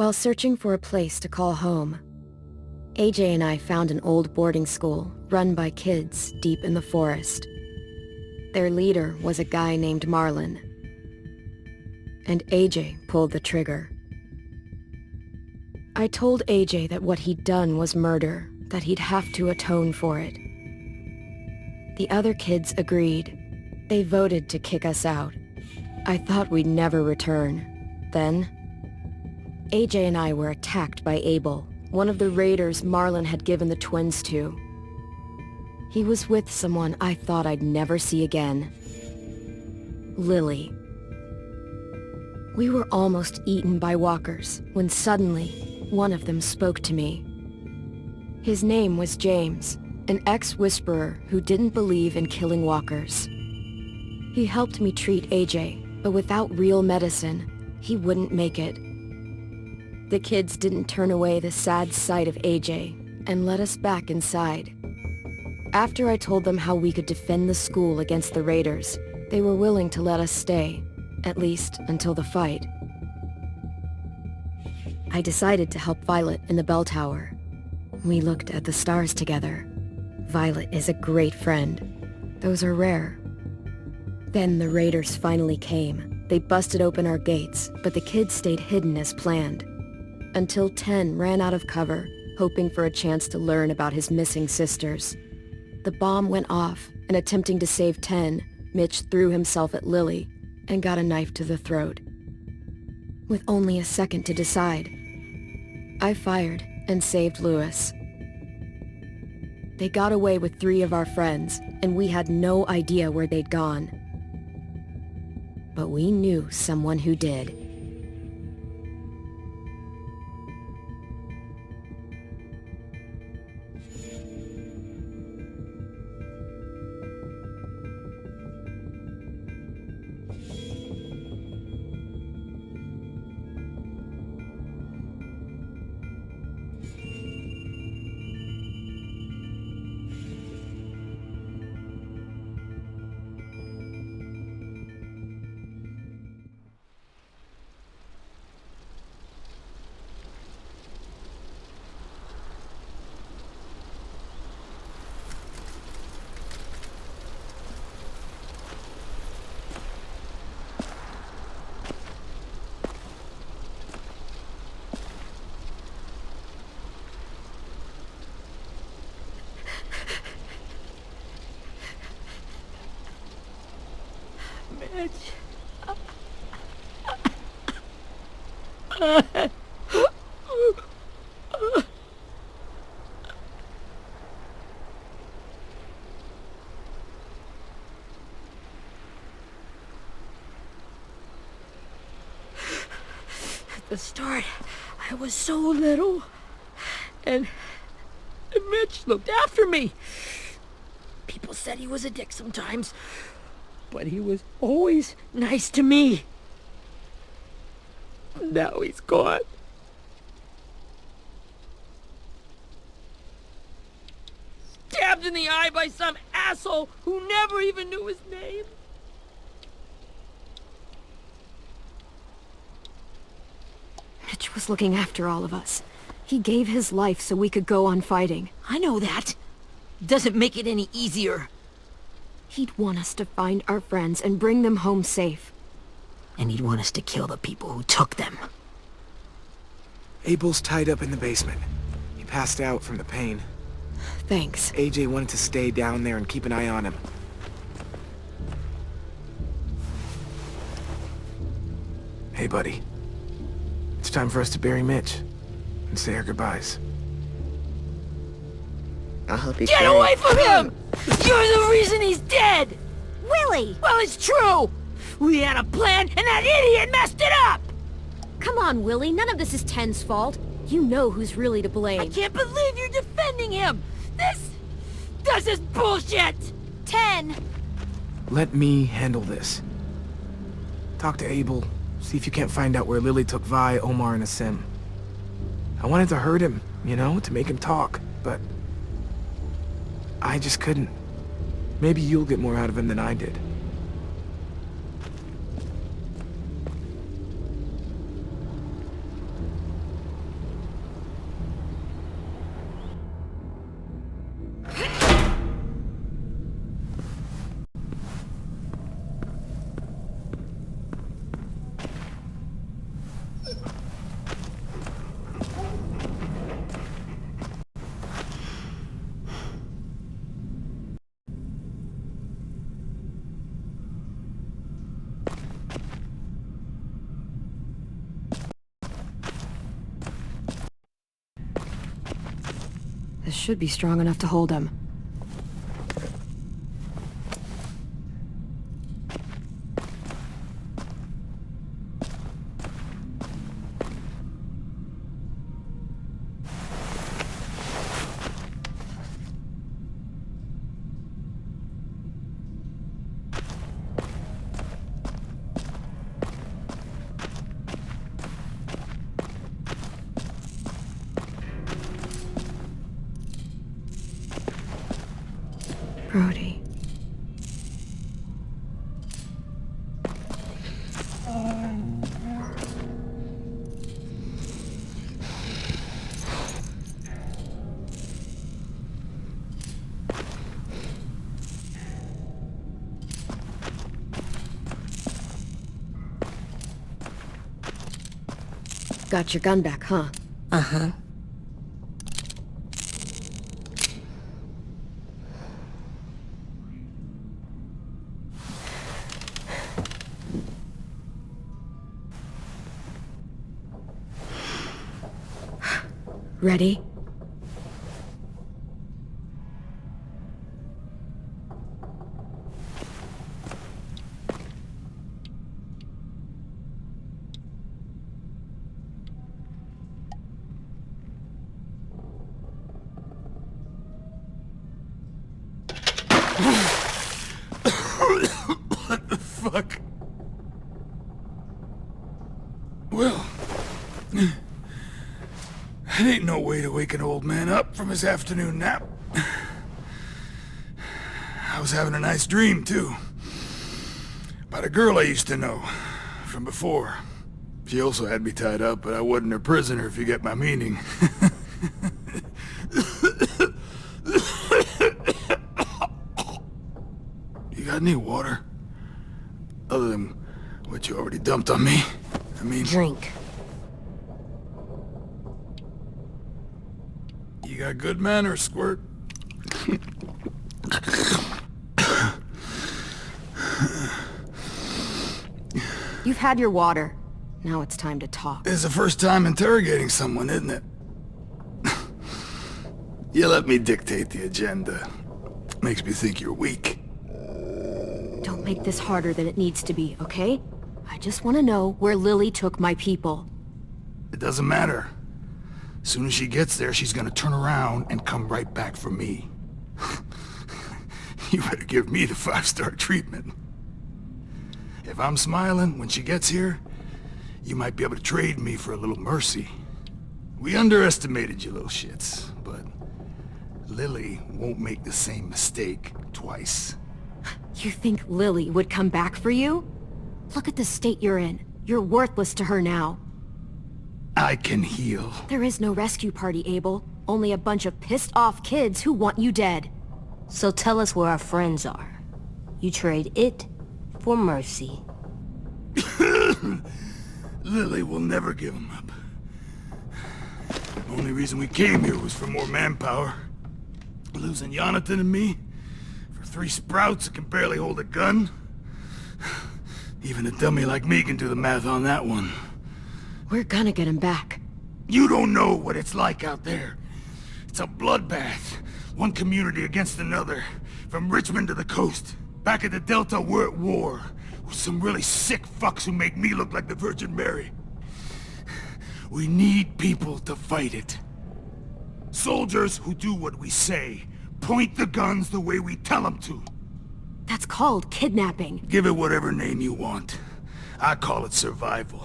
While searching for a place to call home, AJ and I found an old boarding school run by kids deep in the forest. Their leader was a guy named Marlon, and AJ pulled the trigger. I told AJ that what he'd done was murder, that he'd have to atone for it. The other kids agreed. They voted to kick us out. I thought we'd never return. Then, AJ and I were attacked by Abel, one of the raiders Marlon had given the twins to. He was with someone I thought I'd never see again. Lily. We were almost eaten by walkers when suddenly one of them spoke to me. His name was James, an ex-whisperer who didn't believe in killing walkers. He helped me treat AJ, but without real medicine, he wouldn't make it. The kids didn't turn away the sad sight of AJ and let us back inside. After I told them how we could defend the school against the raiders, they were willing to let us stay, at least until the fight. I decided to help Violet in the bell tower. We looked at the stars together. Violet is a great friend. Those are rare. Then the raiders finally came. They busted open our gates, but the kids stayed hidden as planned. Until 10 ran out of cover, hoping for a chance to learn about his missing sisters. The bomb went off, and attempting to save 10, Mitch threw himself at Lily and got a knife to the throat. With only a second to decide, I fired and saved Lewis. They got away with 3 of our friends, and we had no idea where they'd gone. But we knew someone who did. At the start, I was so little, and Mitch looked after me. People said he was a dick sometimes, but he was always nice to me. Now he's gone. Stabbed in the eye by some asshole who never even knew his name. Mitch was looking after all of us. He gave his life so we could go on fighting. I know that. Doesn't make it any easier. He'd want us to find our friends and bring them home safe. And he'd want us to kill the people who took them. Abel's tied up in the basement. He passed out from the pain. Thanks. AJ wanted to stay down there and keep an eye on him. Hey, buddy. It's time for us to bury Mitch and say our goodbyes. I'll help you Get carry away from him! You're the reason he's dead! Willie! Well, it's true! We had a plan, and that idiot messed it up! Come on, Willie. None of this is Ten's fault. You know who's really to blame. I can't believe you're defending him! This is bullshit! 10! Let me handle this. Talk to Abel. See if you can't find out where Lily took Vi, Omar, and Asim. I wanted to hurt him, you know, to make him talk, but I just couldn't. Maybe you'll get more out of him than I did. This should be strong enough to hold him. Brody. Got your gun back, huh? Uh-huh. Ready? What the fuck? Well, that ain't no way to wake an old man up from his afternoon nap. I was having a nice dream, too. About a girl I used to know from before. She also had me tied up, but I wasn't her prisoner, if you get my meaning. You got any water? Other than what you already dumped on me? I mean... Drink. You got good manners, Squirt. You've had your water. Now it's time to talk. It's the first time interrogating someone, isn't it? You let me dictate the agenda. Makes me think you're weak. Don't make this harder than it needs to be, okay? I just want to know where Lily took my people. It doesn't matter. As soon as she gets there, she's gonna turn around and come right back for me. You better give me the 5-star treatment. If I'm smiling when she gets here, you might be able to trade me for a little mercy. We underestimated you little shits, but Lily won't make the same mistake twice. You think Lily would come back for you? Look at the state you're in. You're worthless to her now. I can heal. There is no rescue party, Abel. Only a bunch of pissed-off kids who want you dead. So tell us where our friends are. You trade it for mercy. Lily will never give him up. The only reason we came here was for more manpower. Losing Jonathan and me for 3 sprouts that can barely hold a gun. Even a dummy like me can do the math on that one. We're gonna get him back. You don't know what it's like out there. It's a bloodbath. One community against another. From Richmond to the coast. Back at the Delta, we're at war. With some really sick fucks who make me look like the Virgin Mary. We need people to fight it. Soldiers who do what we say. Point the guns the way we tell them to. That's called kidnapping. Give it whatever name you want. I call it survival.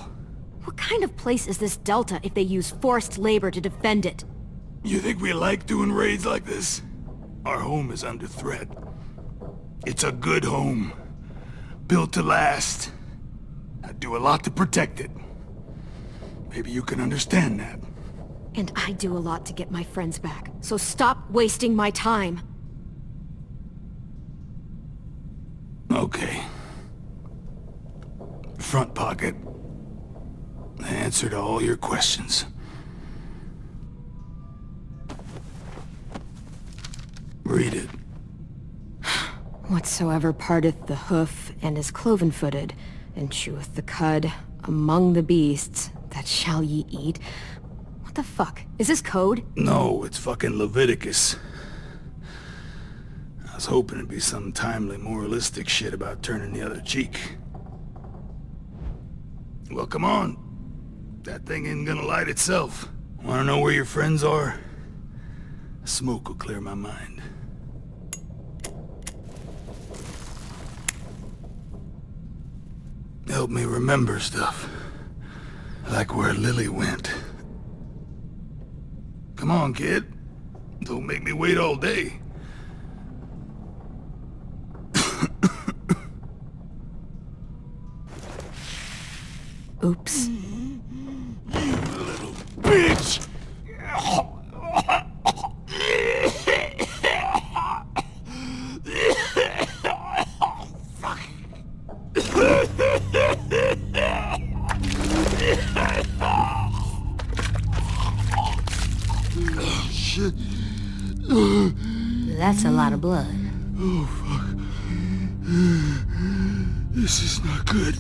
What kind of place is this Delta if they use forced labor to defend it? You think we like doing raids like this? Our home is under threat. It's a good home. Built to last. I'd do a lot to protect it. Maybe you can understand that. And I do a lot to get my friends back. So stop wasting my time. Okay. Front pocket. The answer to all your questions. Read it. Whatsoever parteth the hoof and is cloven-footed, and cheweth the cud among the beasts, that shall ye eat. What What the fuck? Is this code? No, it's fucking Leviticus. I was hoping it'd be some timely, moralistic shit about turning the other cheek. Well, come on. That thing ain't gonna light itself. Wanna know where your friends are? Smoke will clear my mind. Help me remember stuff. Like where Lily went. Come on, kid. Don't make me wait all day. Oops. You little bitch! Fuck. Oh, shit. That's a lot of blood. Oh, fuck. This is not good.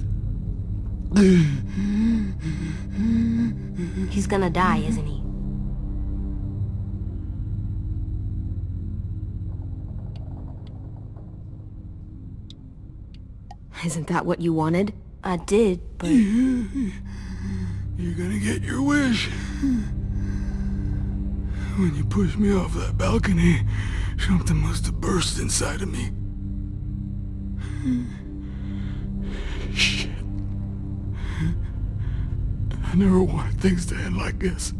He's gonna die, isn't he? Isn't that what you wanted? I did, but... You're gonna get your wish. When you pushed me off that balcony, something must have burst inside of me. Shit. I never wanted things to end like this.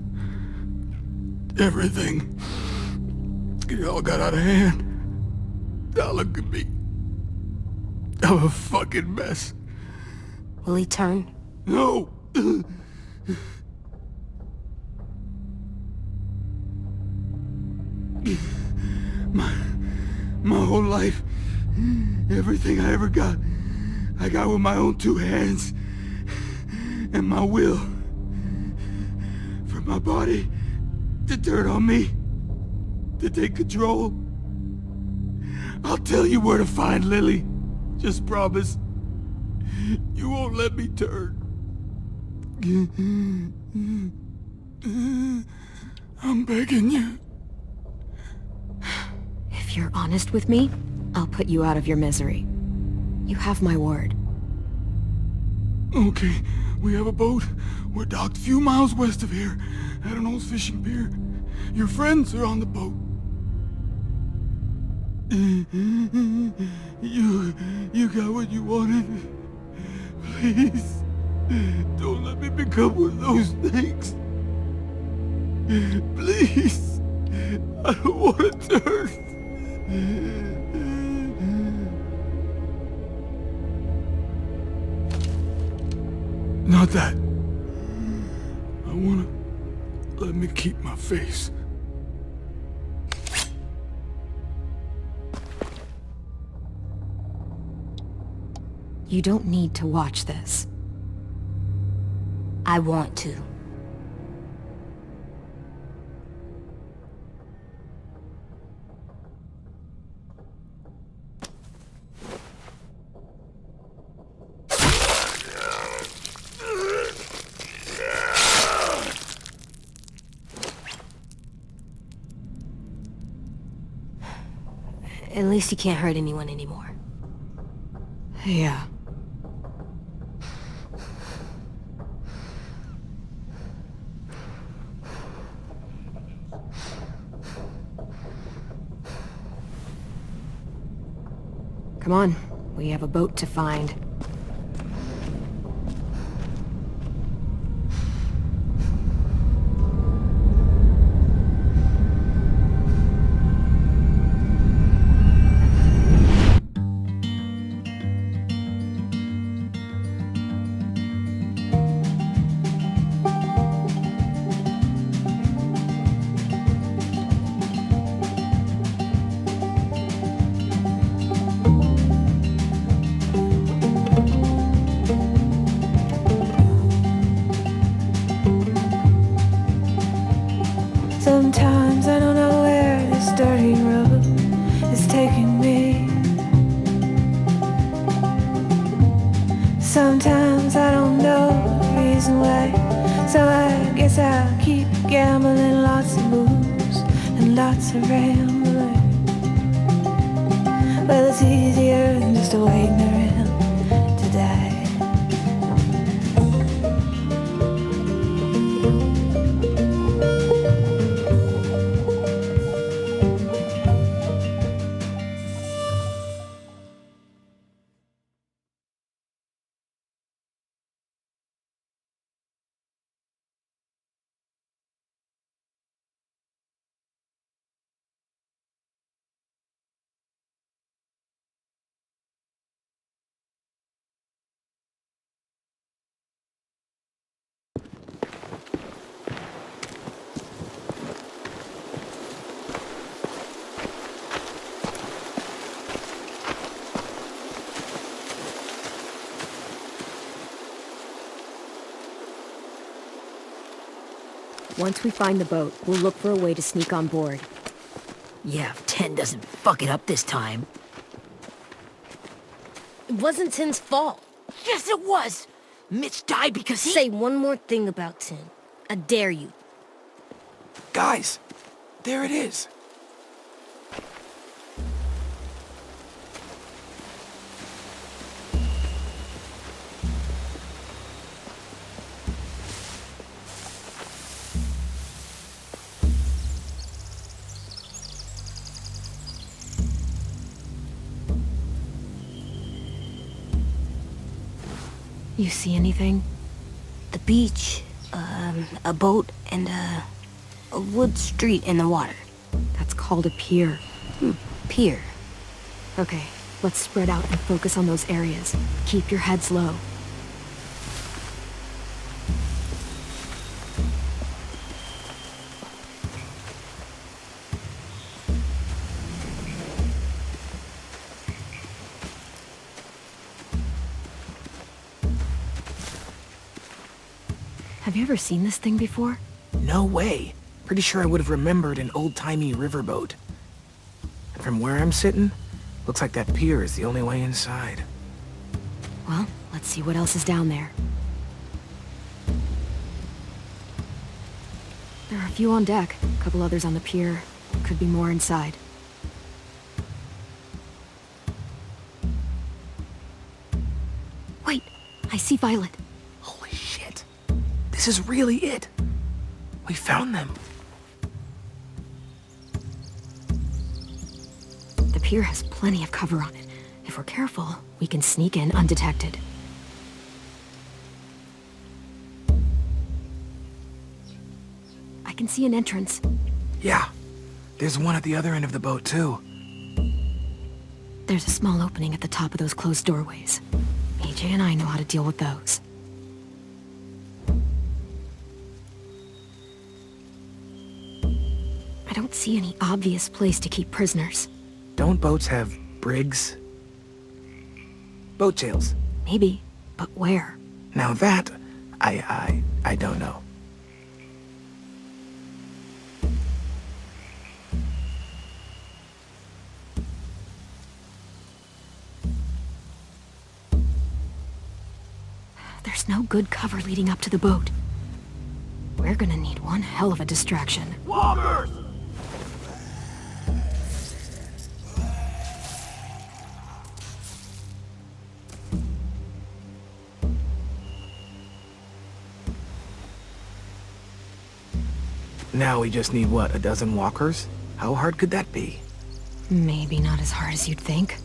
Everything. It all got out of hand. Now look at me. I'm a fucking mess. Will he turn? No! My whole life, everything I ever got, I got with my own two hands and my will. For my body to turn on me, to take control. I'll tell you where to find Lily. Just promise. You won't let me turn. I'm begging you. If you're honest with me, I'll put you out of your misery. You have my word. Okay, we have a boat. We're docked a few miles west of here, at an old fishing pier. Your friends are on the boat. You got what you wanted. Please, don't let me become one of those things. Please, I don't want to turn. Not that. I wanna let me keep my face. You don't need to watch this. I want to. At least you can't hurt anyone anymore. Yeah. Come on, we have a boat to find. Sometimes I don't know where this dirty road is taking me. Sometimes I don't know the reason why. So I guess I'll keep gambling, lots of moves and lots of rambling. Well, it's easier than just waiting around to die. Once we find the boat, we'll look for a way to sneak on board. Yeah, if 10 doesn't fuck it up this time. It wasn't Tin's fault. Yes, it was! Mitch died because he... Say one more thing about Tin. I dare you. Guys, there it is. You see anything? The beach, a boat, and a wood street in the water. That's called a pier. Pier. Okay, let's spread out and focus on those areas. Keep your heads low. Have you ever seen this thing before? No way. Pretty sure I would have remembered an old-timey riverboat. And from where I'm sitting, looks like that pier is the only way inside. Well, let's see what else is down there. There are a few on deck, a couple others on the pier. Could be more inside. Wait, I see Violet. Holy shit. This is really it. We found them. The pier has plenty of cover on it. If we're careful, we can sneak in undetected. I can see an entrance. Yeah. There's one at the other end of the boat, too. There's a small opening at the top of those closed doorways. AJ and I know how to deal with those. I don't see any obvious place to keep prisoners. Don't boats have brigs? Boat jails. Maybe, but where? Now that, I don't know. There's no good cover leading up to the boat. We're gonna need one hell of a distraction. Walkers! Now we just need, what, a dozen walkers? How hard could that be? Maybe not as hard as you'd think.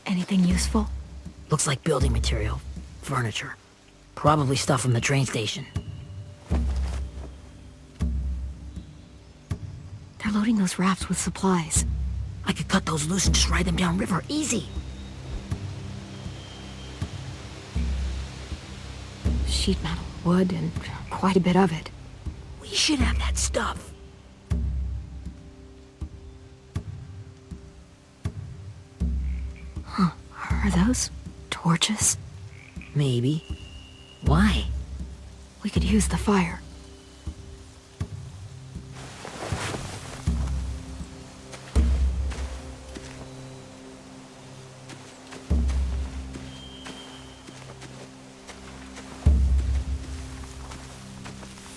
Anything useful? Looks like building material. Furniture. Probably stuff from the train station. They're loading those rafts with supplies. I could cut those loose and just ride them downriver. Easy. Sheet metal, wood, and quite a bit of it. We should have that stuff. Huh. Are those torches? Maybe. Why? We could use the fire.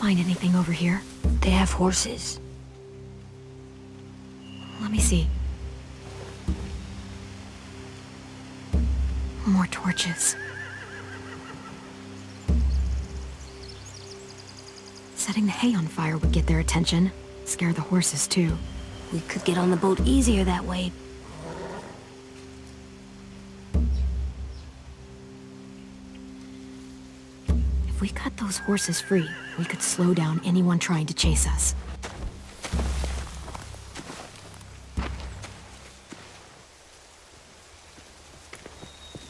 find anything over here. They have horses. Let me see. More torches. Setting the hay on fire would get their attention. Scare the horses, too. We could get on the boat easier that way. If we cut those horses free, we could slow down anyone trying to chase us.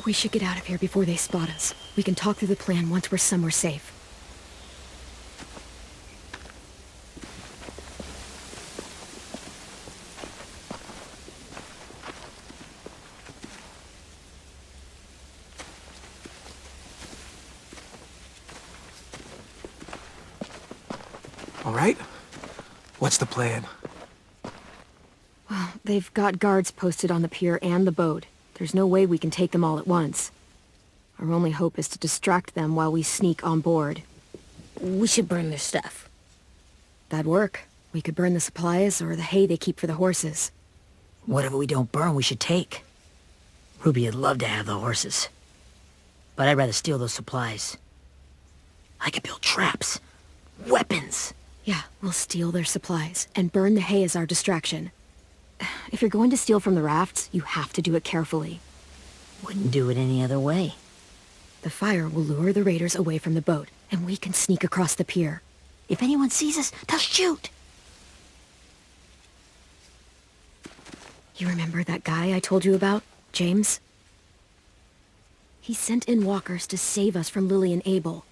We should get out of here before they spot us. We can talk through the plan once we're somewhere safe. All right? What's the plan? Well, they've got guards posted on the pier and the boat. There's no way we can take them all at once. Our only hope is to distract them while we sneak on board. We should burn their stuff. That'd work. We could burn the supplies or the hay they keep for the horses. Whatever we don't burn, we should take. Ruby would love to have the horses. But I'd rather steal those supplies. I could build traps. Weapons. Yeah, we'll steal their supplies and burn the hay as our distraction. If you're going to steal from the rafts, you have to do it carefully. Wouldn't do it any other way. The fire will lure the raiders away from the boat, and we can sneak across the pier. If anyone sees us, they'll shoot. You remember that guy I told you about, James? He sent in walkers to save us from Lily and Abel.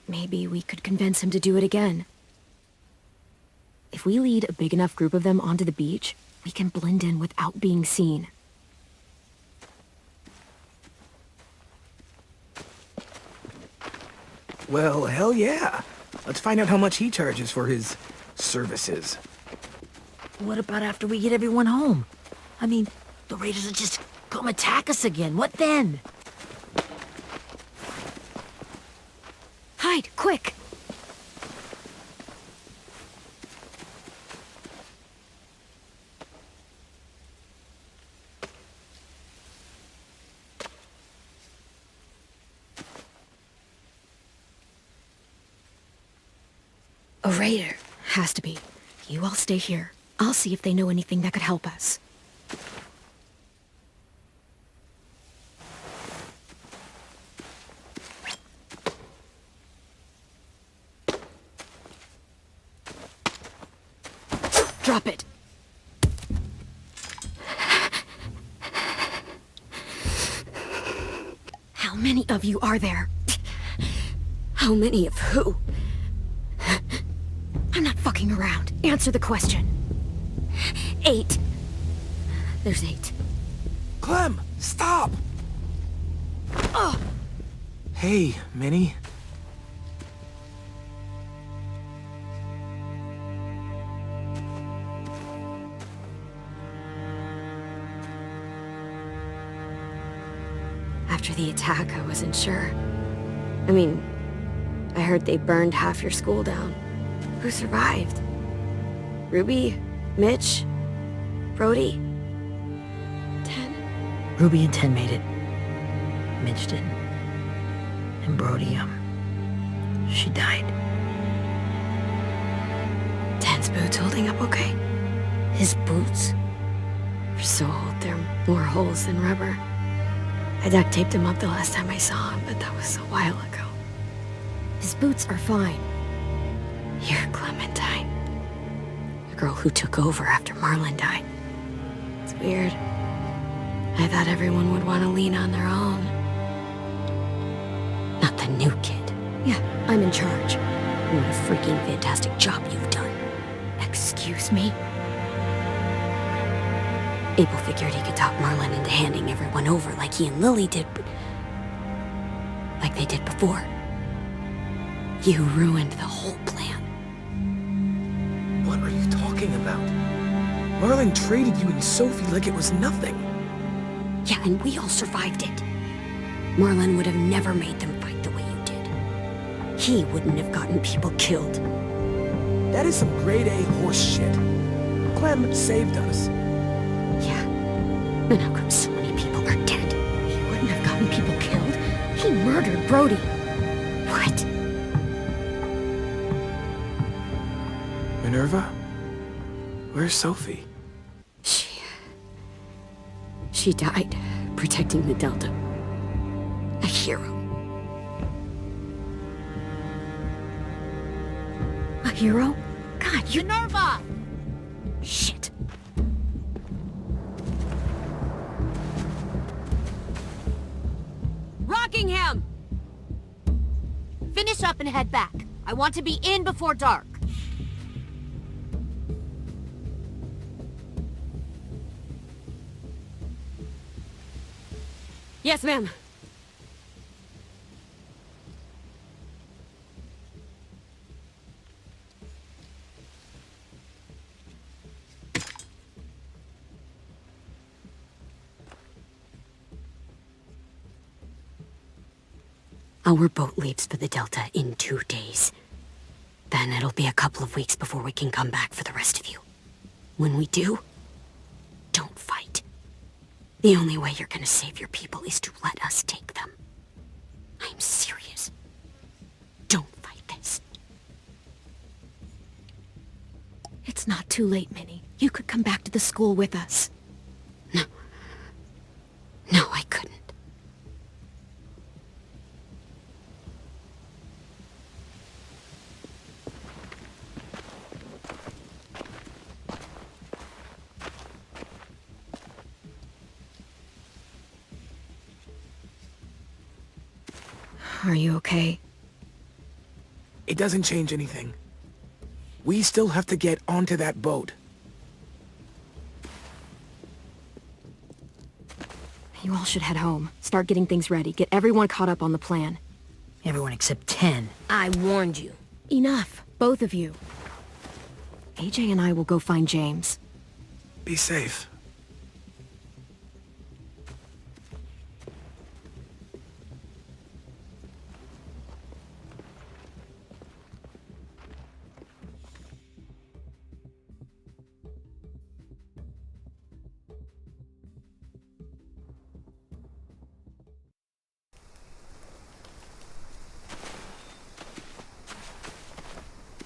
Maybe we could convince him to do it again. If we lead a big enough group of them onto the beach, we can blend in without being seen. Well, hell yeah. Let's find out how much he charges for his services. What about after we get everyone home? I mean, the raiders will just come attack us again. What then? Hide, quick! A raider. Has to be. You all stay here. I'll see if they know anything that could help us. Drop it. How many of you are there? How many of who? I'm not fucking around. Answer the question. 8. There's 8. Clem, stop! Oh! Hey, Minnie. After the attack, I wasn't sure. I mean, I heard they burned half your school down. Who survived? Ruby? Mitch? Brody? 10? Ruby and 10 made it. Mitch didn't. And Brody, she died. 10's boots holding up okay? His boots? They're so old, there are more holes than rubber. I duct taped him up the last time I saw him, but that was a while ago. His boots are fine. You're Clementine. The girl who took over after Marlon died. It's weird. I thought everyone would want to lean on their own. Not the new kid. Yeah, I'm in charge. What a freaking fantastic job you've done. Excuse me? Abel figured he could talk Marlon into handing everyone over like he and Lily did, but... like they did before. You ruined the whole plan. What are you talking about? Marlon traded you and Sophie like it was nothing. Yeah, and we all survived it. Marlon would have never made them fight the way you did. he wouldn't have gotten people killed. That is some grade A horse shit. Clem saved us. Yeah. And how come so many people are dead? He wouldn't have gotten people killed. He murdered Brody. What? Minerva? Where's Sophie? She died protecting the Delta. A hero. A hero? God, you... Minerva! Shit. Rockingham! Finish up and head back. I want to be in before dark. Yes, ma'am. Our boat leaves for the Delta in 2 days. Then it'll be a couple of weeks before we can come back for the rest of you. When we do, don't fight. The only way you're gonna save your people is to let us take them. I'm serious. Don't fight this. It's not too late, Minnie. You could come back to the school with us. No. No, I couldn't. Are you okay? It doesn't change anything. We still have to get onto that boat. You all should head home. Start getting things ready. Get everyone caught up on the plan. Everyone except 10. I warned you. Enough, both of you. AJ and I will go find James. Be safe.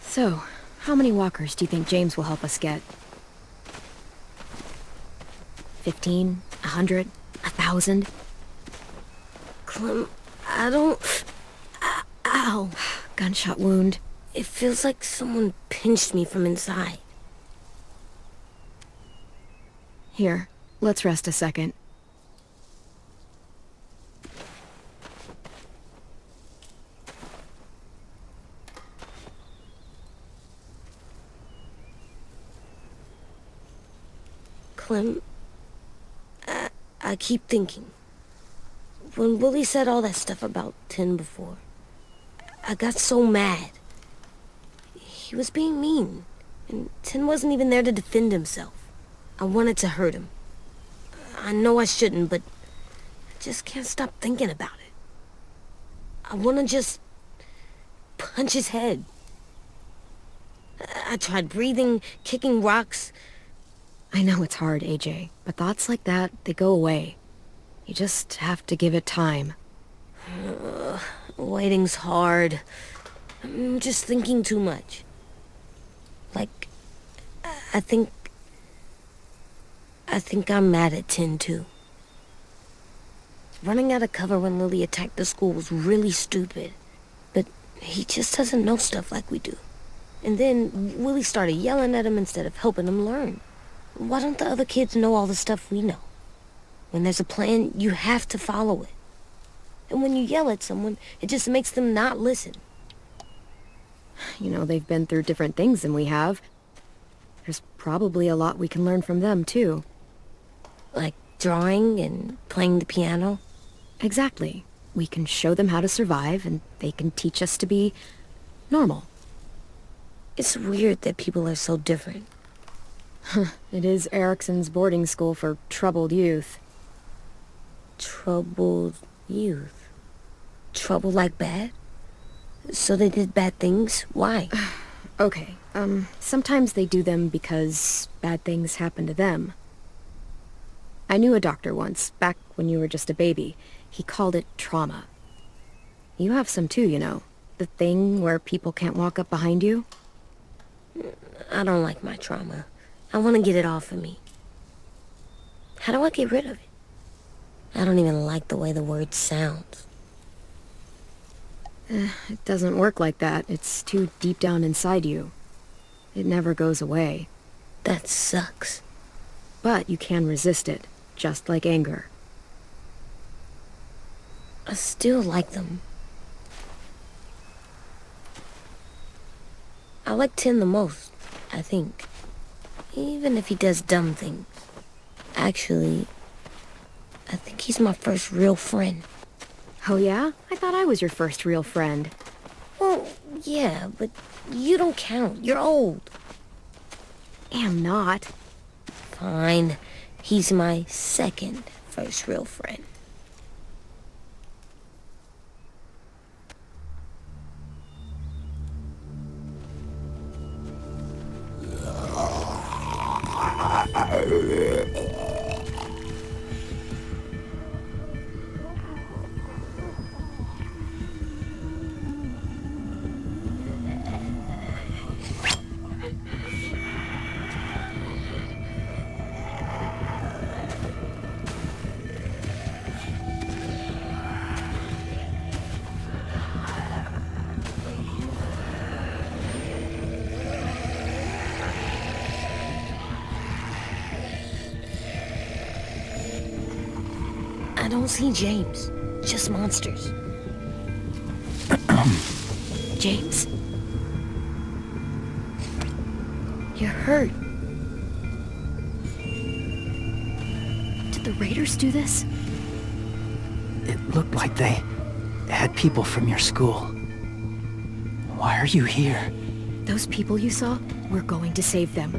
So, how many walkers do you think James will help us get? 15? 100? 1,000? Clem, I don't... Ow. Gunshot wound. It feels like someone pinched me from inside. Here, let's rest a second. Clem, I keep thinking. When Willie said all that stuff about Tin before, I got so mad. He was being mean, and Tin wasn't even there to defend himself. I wanted to hurt him. I know I shouldn't, but I just can't stop thinking about it. I want to just punch his head. I tried breathing, kicking rocks. I know it's hard, AJ, but thoughts like that, they go away. You just have to give it time. Waiting's hard. I'm just thinking too much. Like, I think I'm mad at Tin, too. Running out of cover when Lily attacked the school was really stupid. But he just doesn't know stuff like we do. And then Willie started yelling at him instead of helping him learn. Why don't the other kids know all the stuff we know? When there's a plan, you have to follow it. And when you yell at someone, it just makes them not listen. You know, they've been through different things than we have. There's probably a lot we can learn from them, too. Like drawing and playing the piano? Exactly. We can show them how to survive, and they can teach us to be normal. It's weird that people are so different. It is Erickson's boarding school for troubled youth. Troubled youth? Trouble like bad? So they did bad things? Why? Okay, sometimes they do them because bad things happen to them. I knew a doctor once, back when you were just a baby. He called it trauma. You have some too, you know. The thing where people can't walk up behind you. I don't like my trauma. I want to get it off of me. How do I get rid of it? I don't even like the way the word sounds. It doesn't work like that. It's too deep down inside you. It never goes away. That sucks. But you can resist it, just like anger. I still like them. I like Tin the most, I think. Even if he does dumb things. Actually, I think he's my first real friend. Oh yeah? I thought I was your first real friend. Well, yeah, but you don't count. You're old. Am not. Fine. He's my second first real friend. I don't see James. Just monsters. James? You're hurt. Did the raiders do this? It looked like they had people from your school. Why are you here? Those people you saw, we're going to save them.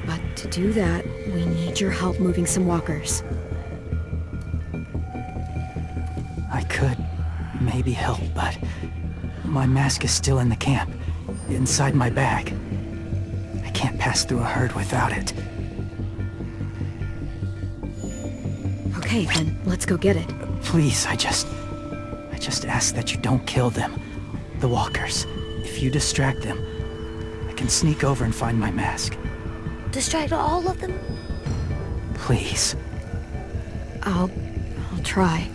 But to do that, we need your help moving some walkers. I could maybe help, but my mask is still in the camp, inside my bag. I can't pass through a herd without it. Okay, then let's go get it. Please, I just ask that you don't kill them. The walkers. If you distract them, I can sneak over and find my mask. Distract all of them? Please. I'll try.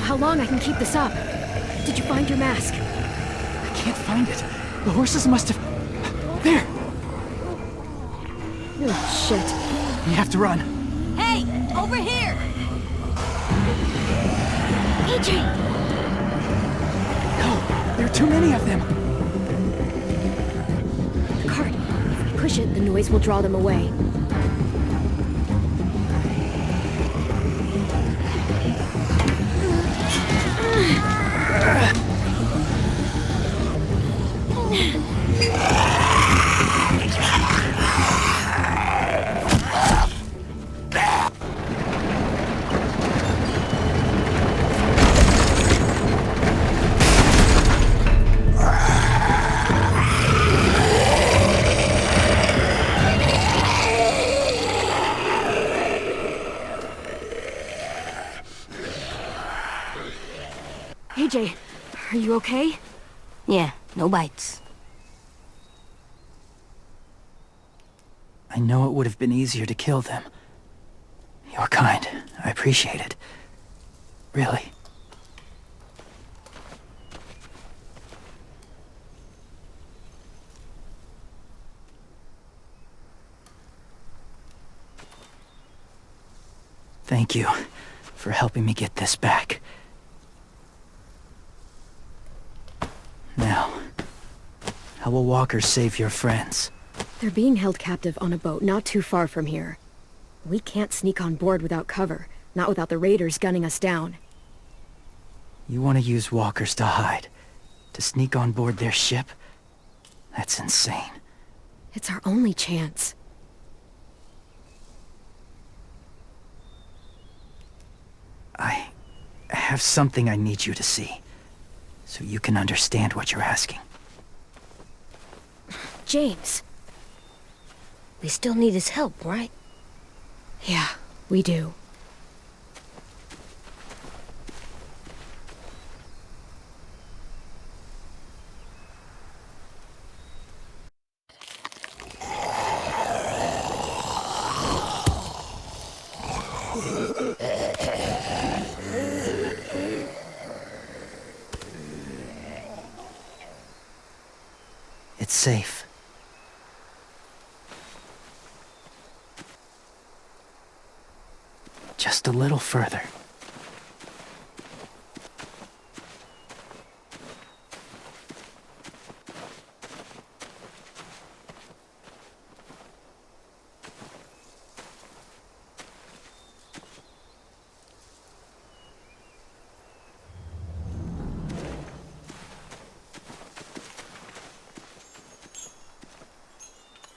how long I can keep this up. Did you find your mask? I can't find it. The horses must have... There! Oh, shit. We have to run. Hey! Over here! AJ! No! There are too many of them! The cart. If we push it, the noise will draw them away. AJ, are you okay? Yeah, no bites. I know it would have been easier to kill them. You're kind. I appreciate it. Really. Thank you for helping me get this back. Now, how will walkers save your friends? They're being held captive on a boat not too far from here. We can't sneak on board without cover, not without the raiders gunning us down. You want to use walkers to hide? To sneak on board their ship? That's insane. It's our only chance. I have something I need you to see, so you can understand what you're asking. James. We still need his help, right? Yeah, we do. It's safe. Just a little further.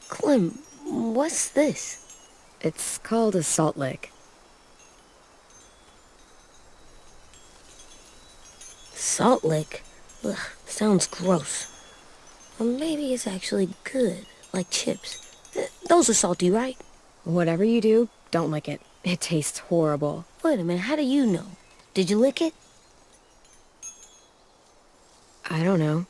Clem, what's this? It's called a salt lick. Salt lick? Ugh, sounds gross. Or maybe it's actually good, like chips. Those are salty, right? Whatever you do, don't lick it. It tastes horrible. Wait a minute, how do you know? Did you lick it? I don't know.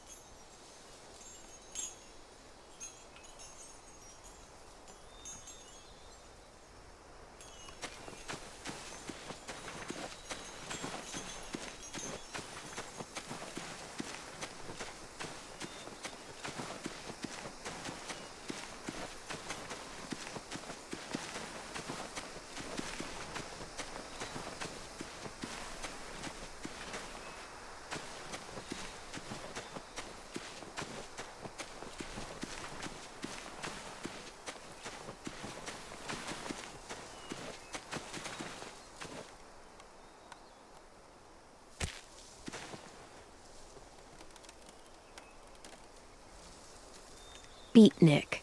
Beatnik.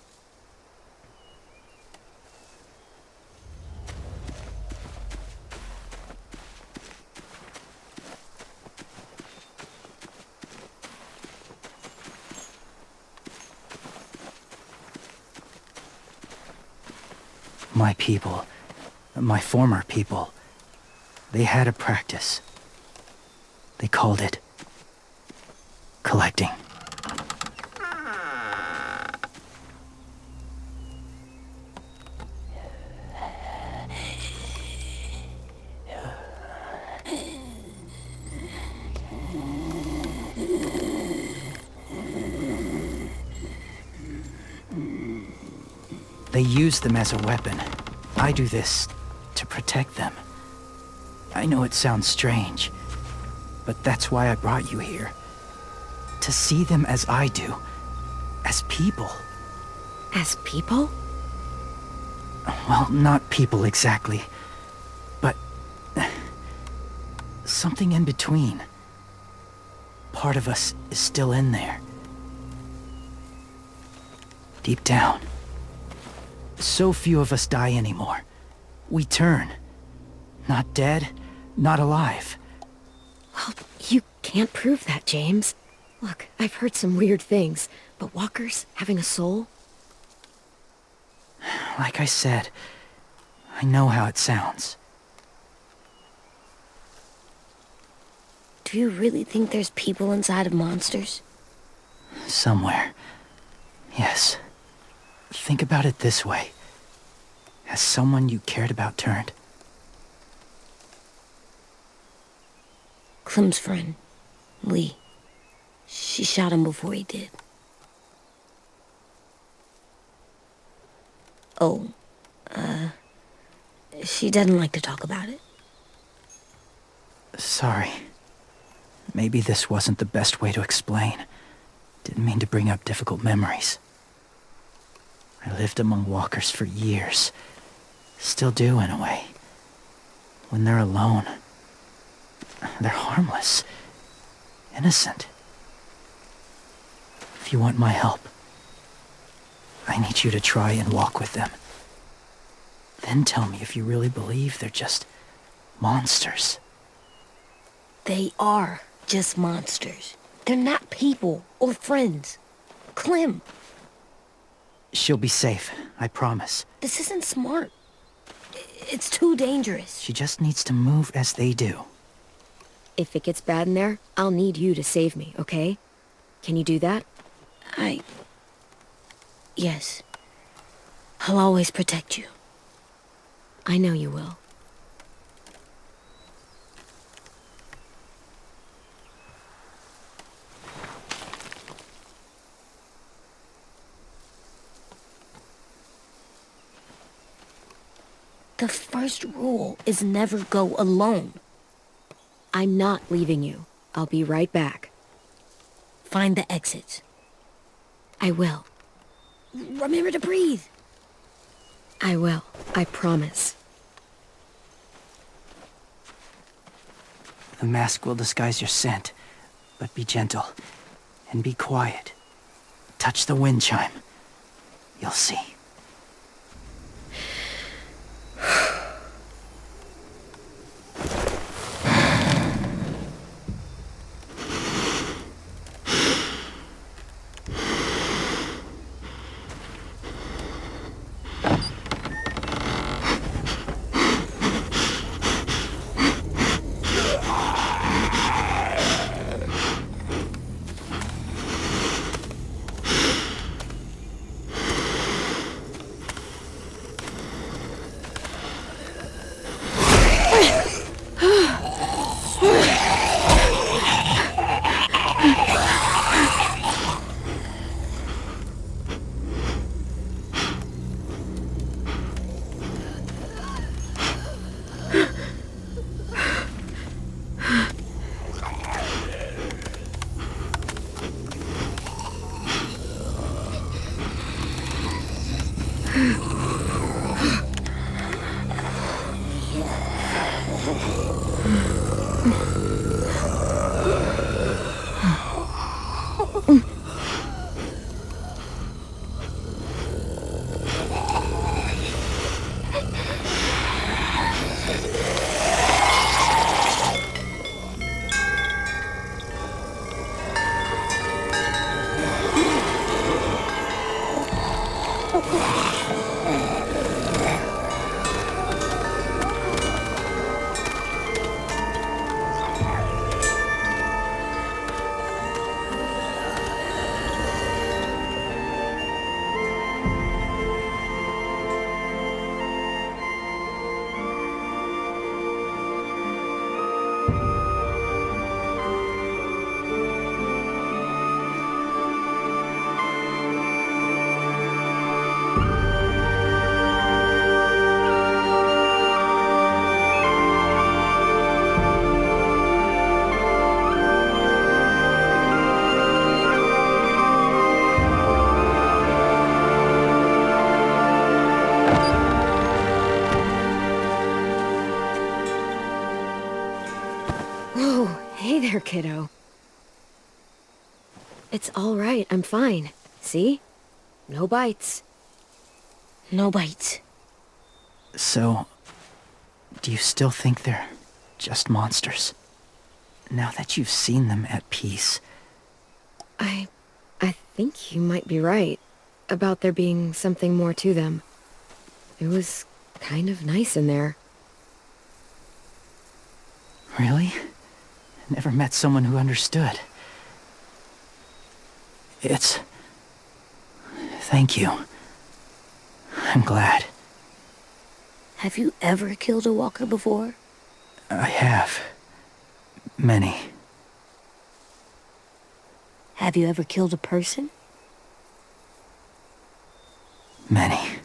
My people, my former people, they had a practice. They called it collecting. They use them as a weapon. I do this to protect them. I know it sounds strange, but that's why I brought you here. To see them as I do. As people. As people? Well, not people exactly, but something in between. Part of us is still in there. Deep down. So few of us die anymore. We turn. Not dead, not alive. Well, you can't prove that, James. Look, I've heard some weird things, but walkers having a soul? Like I said, I know how it sounds. Do you really think there's people inside of monsters? Somewhere. Yes. Think about it this way. Has someone you cared about turned? Clem's friend, Lee. She shot him before he did. Oh, she doesn't like to talk about it. Sorry. Maybe this wasn't the best way to explain. Didn't mean to bring up difficult memories. I lived among walkers for years. Still do, in a way. When they're alone, they're harmless. Innocent. If you want my help, I need you to try and walk with them. Then tell me if you really believe they're just monsters. They are just monsters. They're not people or friends. Clem, She'll be safe, I promise. this isn't smart. It's too dangerous. She just needs to move as they do. If it gets bad in there, I'll need you to save me, okay? Can you do that? Yes. I'll always protect you. I know you will. The first rule is never go alone. I'm not leaving you. I'll be right back. Find the exits. I will. Remember to breathe. I will. I promise. The mask will disguise your scent, but be gentle and be quiet. Touch the wind chime. You'll see. Whoa, hey there, kiddo. It's all right, I'm fine. See? No bites. No bites. So, do you still think they're just monsters? Now that you've seen them at peace. I think you might be right about there being something more to them. It was kind of nice in there. Really? Never met someone who understood. Thank you. I'm glad. Have you ever killed a walker before? I have. Many. Have you ever killed a person? Many.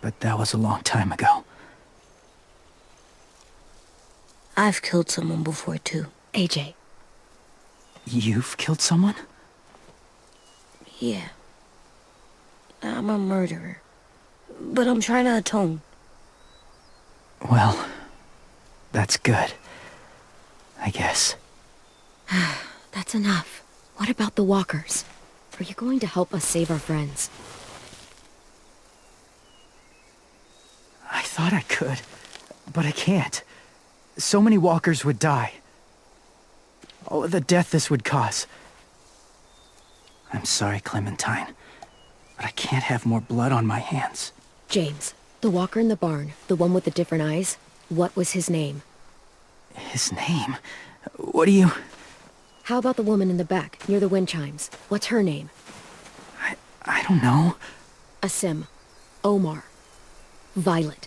But that was a long time ago. I've killed someone before, too. AJ. You've killed someone? Yeah. I'm a murderer. But I'm trying to atone. Well, that's good. I guess. That's enough. What about the walkers? Are you going to help us save our friends? I thought I could, but I can't. So many walkers would die. All of the death this would cause. I'm sorry, Clementine, but I can't have more blood on my hands. James, the walker in the barn, the one with the different eyes, what was his name? His name? What do you... How about the woman in the back, near the wind chimes? What's her name? I don't know. Asim. Omar. Violet.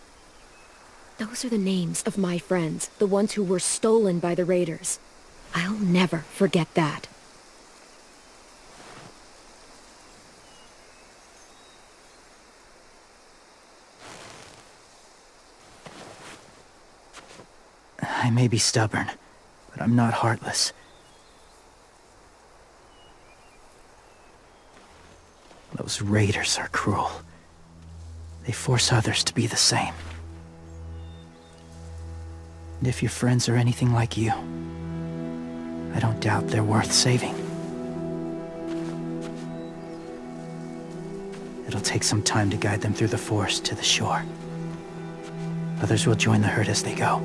Those are the names of my friends, the ones who were stolen by the raiders. I'll never forget that. I may be stubborn, but I'm not heartless. Those raiders are cruel. They force others to be the same. And if your friends are anything like you, I don't doubt they're worth saving. It'll take some time to guide them through the forest to the shore. Others will join the herd as they go.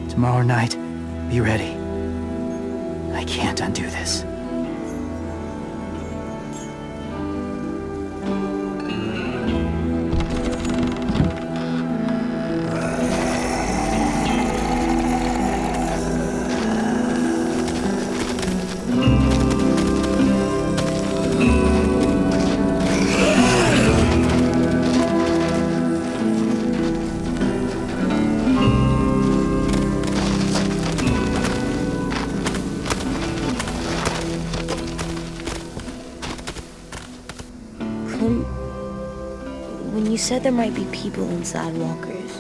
Tomorrow night, be ready. I can't undo this. When you said there might be people inside walkers,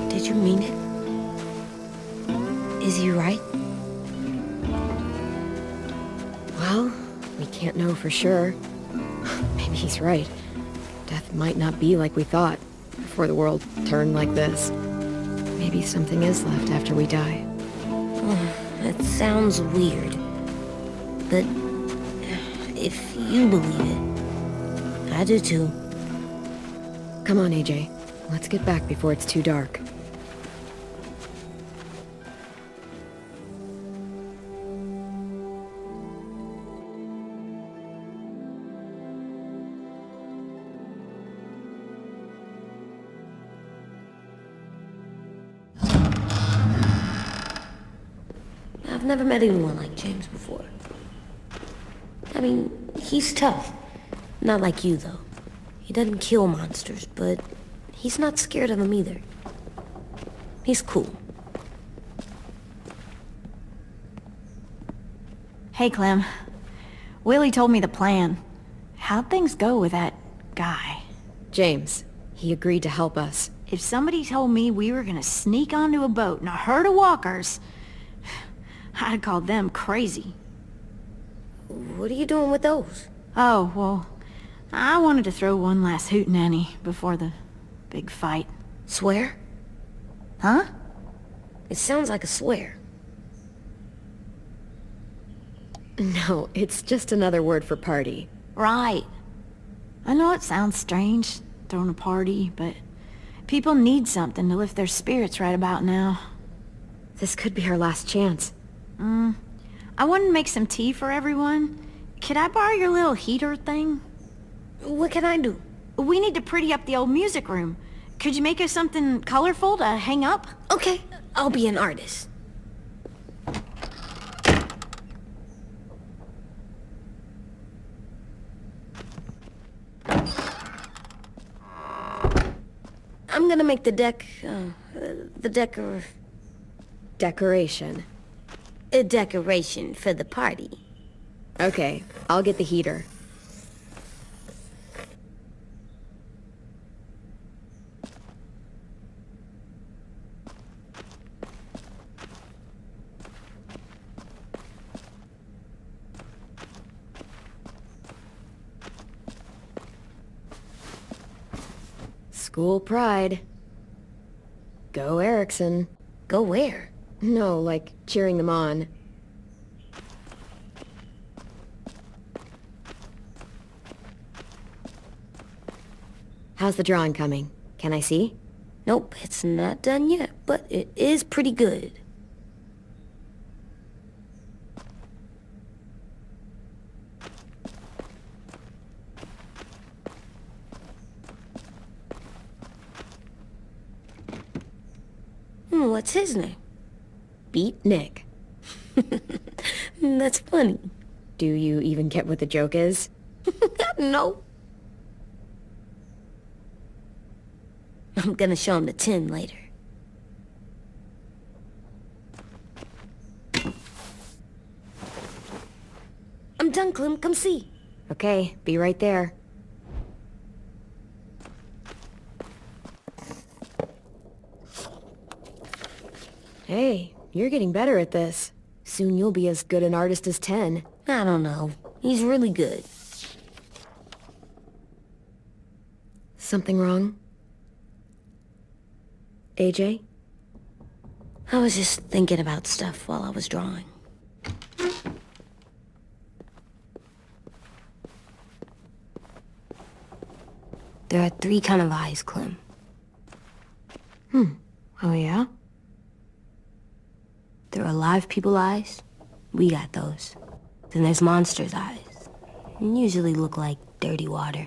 did you mean it? Is he right? Well, we can't know for sure. Maybe he's right. Death might not be like we thought, before the world turned like this. Maybe something is left after we die. That sounds weird. But if you believe it, I do too. Come on, AJ. Let's get back before it's too dark. I've never met anyone like James before. I mean, he's tough. Not like you, though. He doesn't kill monsters, but he's not scared of them either. He's cool. Hey, Clem. Willie told me the plan. How'd things go with that guy? James, he agreed to help us. If somebody told me we were gonna sneak onto a boat in a herd of walkers, I'd have called them crazy. What are you doing with those? Oh, well, I wanted to throw one last hootenanny before the big fight. Swear? Huh? It sounds like a swear. No, it's just another word for party. Right. I know it sounds strange, throwing a party, but people need something to lift their spirits right about now. This could be our last chance. I wanted to make some tea for everyone. Could I borrow your little heater thing? What can I do? We need to pretty up the old music room. Could you make us something colorful to hang up? Okay, I'll be an artist. I'm gonna make the Decoration. a decoration for the party. Okay, I'll get the heater. School pride. Go Erickson. Go where? No, like cheering them on. How's the drawing coming? Can I see? Nope, it's not done yet, but it is pretty good. What's his name? Beat Nick. That's funny. Do you even get what the joke is? No. I'm gonna show him the tin later. I'm done, Clem. Come see. Okay, be right there. Hey, you're getting better at this. Soon you'll be as good an artist as 10. I don't know. He's really good. Something wrong? AJ? I was just thinking about stuff while I was drawing. There are 3 kind of eyes, Clem. Oh yeah? There are live people eyes. We got those. Then there's monsters' eyes. And usually look like dirty water.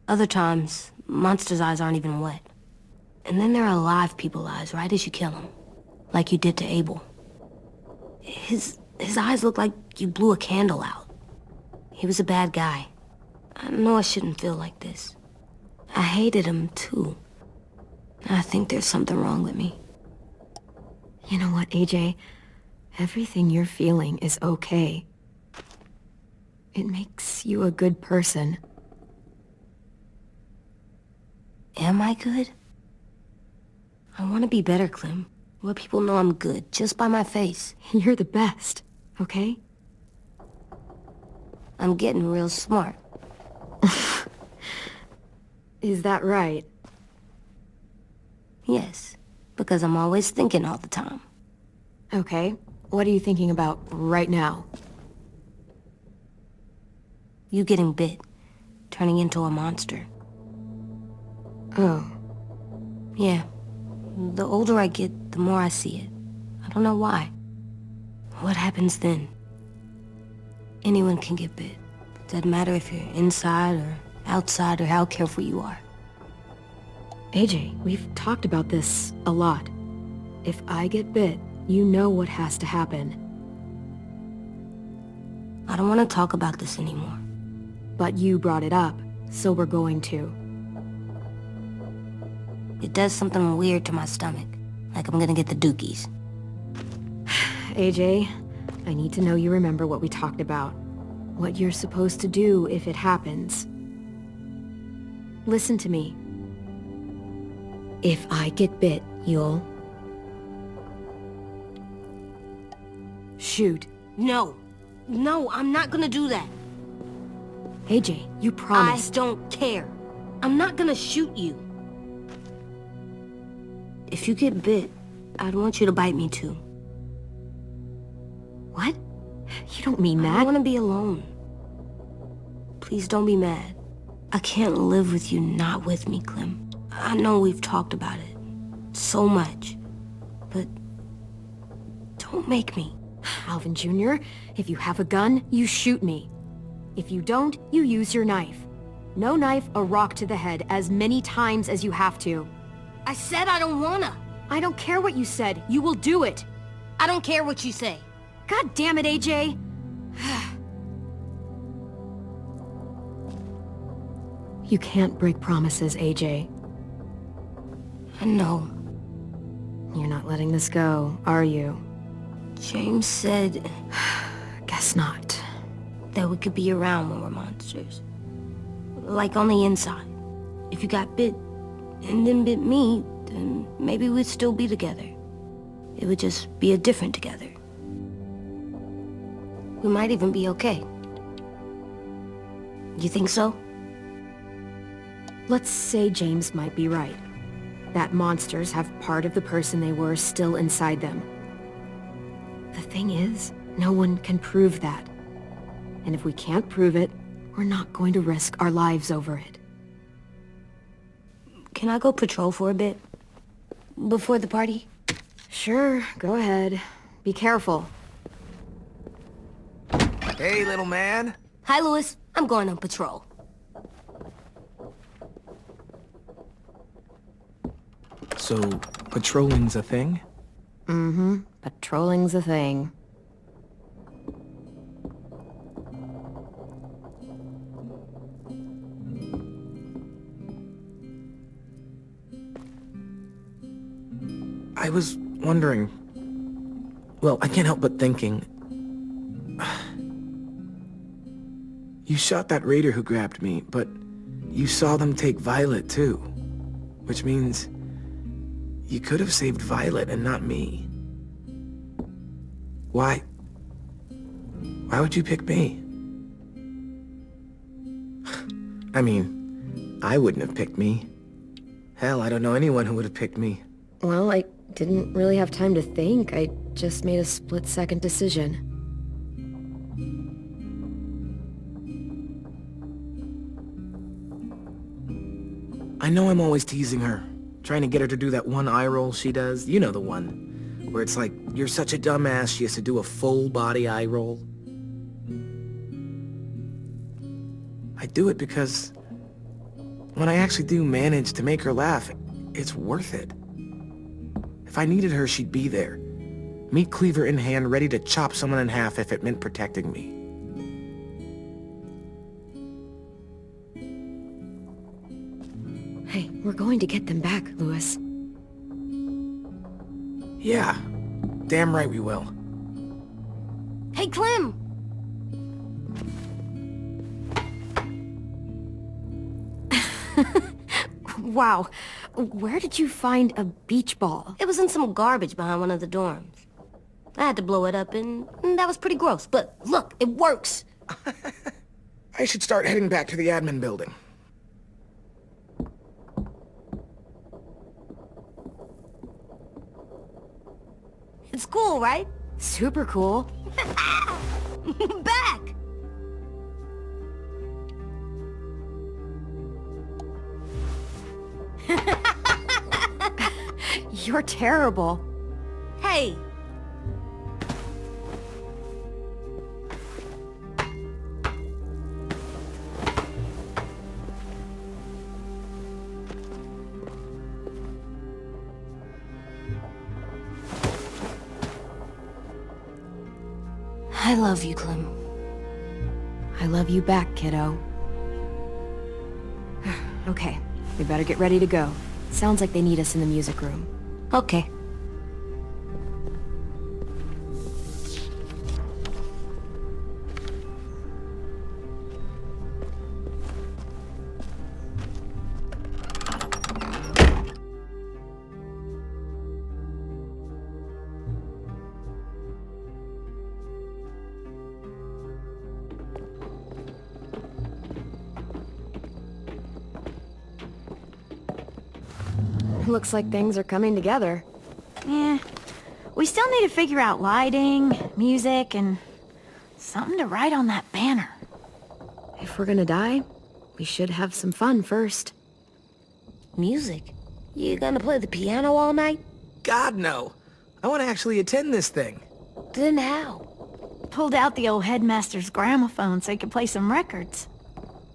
Other times, monsters' eyes aren't even wet. And then there are live people eyes right as you kill him. Like you did to Abel. His eyes look like you blew a candle out. He was a bad guy. I know I shouldn't feel like this. I hated him too. I think there's something wrong with me. You know what, AJ? Everything you're feeling is okay. It makes you a good person. Am I good? I want to be better, Clem. Let people know I'm good, just by my face. You're the best, okay? I'm getting real smart. Is that right? Yes, because I'm always thinking all the time. Okay, what are you thinking about right now? You getting bit, turning into a monster. Oh. Yeah. The older I get, the more I see it. I don't know why. What happens then? Anyone can get bit. Doesn't matter if you're inside or outside or how careful you are. AJ, we've talked about this a lot. If I get bit, you know what has to happen. I don't want to talk about this anymore. But you brought it up, so we're going to. It does something weird to my stomach. Like I'm gonna get the dookies. AJ, I need to know you remember what we talked about. What you're supposed to do if it happens. Listen to me. If I get bit, you'll... shoot. No. No, I'm not gonna do that. AJ, you promised. I don't care. I'm not gonna shoot you. If you get bit, I'd want you to bite me too. What? You don't mean I that. don't want to be alone. Please don't be mad. I can't live with you not with me, Clem. I know we've talked about it so much, but don't make me. Alvin Jr., if you have a gun, you shoot me. If you don't, you use your knife. No knife, a rock to the head as many times as you have to. I said I don't wanna. I don't care what you said. You will do it. I don't care what you say. God damn it, AJ. You can't break promises, AJ. I know. You're not letting this go, are you? James said Guess not. that we could be around when we're monsters. Like on the inside. If you got bit and then bit me, then maybe we'd still be together. It would just be a different together. We might even be okay. You think so? Let's say James might be right. That monsters have part of the person they were still inside them. The thing is, no one can prove that. And if we can't prove it, we're not going to risk our lives over it. Can I go patrol for a bit? Before the party? Sure, go ahead. Be careful. Hey, little man. Hi, Louis. I'm going on patrol. So, patrolling's a thing? Mm-hmm. Patrolling's a thing. I was wondering... Well, I can't help but thinking... You shot that raider who grabbed me, but you saw them take Violet too. Which means... you could have saved Violet and not me. Why? Why would you pick me? I mean, I wouldn't have picked me. Hell, I don't know anyone who would have picked me. Well, I didn't really have time to think. I just made a split-second decision. I know I'm always teasing her, trying to get her to do that one eye roll she does. You know the one, where it's like, you're such a dumbass, she has to do a full-body eye roll. I do it because when I actually do manage to make her laugh, it's worth it. If I needed her, she'd be there. Meat cleaver in hand, ready to chop someone in half if it meant protecting me. Hey, we're going to get them back, Louis. Yeah, damn right we will. Hey, Clem! Wow, where did you find a beach ball? It was in some garbage behind one of the dorms. I had to blow it up, and that was pretty gross. But look, it works! I should start heading back to the admin building. It's cool, right? Super cool. Back! You're terrible. Hey! I love you, Clem. I love you back, kiddo. Okay, we better get ready to go. Sounds like they need us in the music room. Okay. Looks like things are coming together. Yeah. We still need to figure out lighting, music, and something to write on that banner. If we're gonna die, we should have some fun first. Music? You gonna play the piano all night? God, no. I want to actually attend this thing. Then how? Pulled out the old headmaster's gramophone so he could play some records.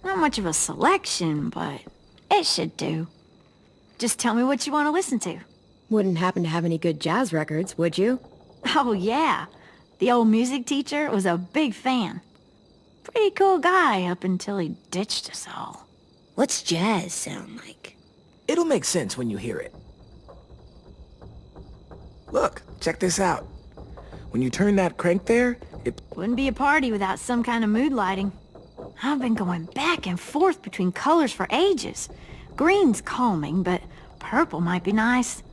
Not much of a selection, but it should do. Just tell me what you want to listen to. Wouldn't happen to have any good jazz records, would you? Oh, yeah. The old music teacher was a big fan. Pretty cool guy up until he ditched us all. What's jazz sound like? It'll make sense when you hear it. Look, check this out. When you turn that crank there, it... Wouldn't be a party without some kind of mood lighting. I've been going back and forth between colors for ages. Green's calming, but purple might be nice.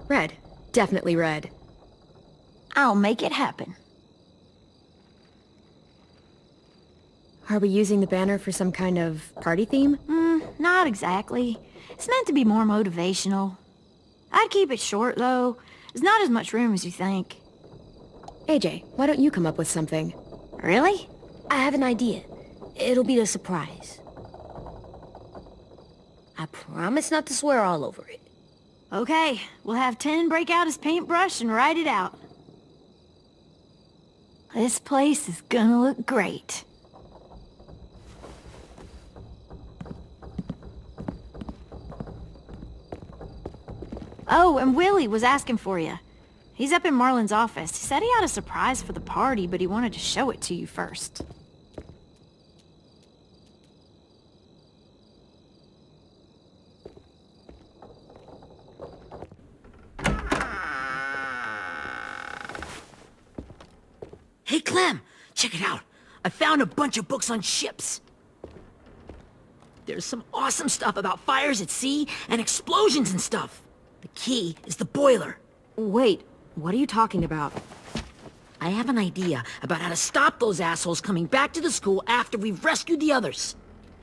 Red. Definitely red. I'll make it happen. Are we using the banner for some kind of party theme? Not exactly. It's meant to be more motivational. I'd keep it short, though. There's not as much room as you think. AJ, why don't you come up with something? Really? I have an idea. It'll be a surprise. I promise not to swear all over it. Okay, we'll have 10 break out his paintbrush and write it out. This place is gonna look great. Oh, and Willie was asking for you. He's up in Marlin's office. He said he had a surprise for the party, but he wanted to show it to you first. Hey, Clem, check it out. I found a bunch of books on ships. There's some awesome stuff about fires at sea and explosions and stuff. The key is the boiler. Wait, what are you talking about? I have an idea about how to stop those assholes coming back to the school after we've rescued the others.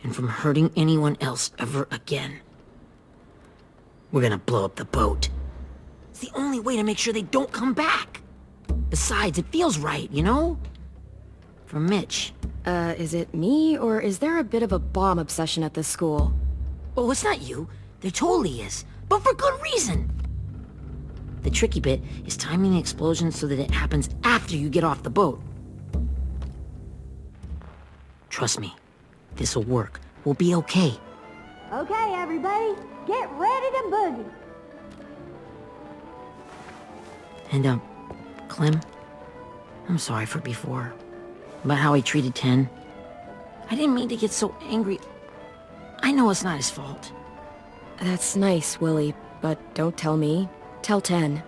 And from hurting anyone else ever again. We're gonna blow up the boat. It's the only way to make sure they don't come back. Besides, it feels right, you know? For Mitch. Is it me, or is there a bit of a bomb obsession at this school? Oh, it's not you. There totally is. But for good reason. The tricky bit is timing the explosion so that it happens after you get off the boat. Trust me, this'll work. We'll be okay. Okay, everybody, get ready to boogie. And, Clem, I'm sorry for before. About how he treated Ten. I didn't mean to get so angry. I know it's not his fault. That's nice, Willie, but don't tell me. Tell 10.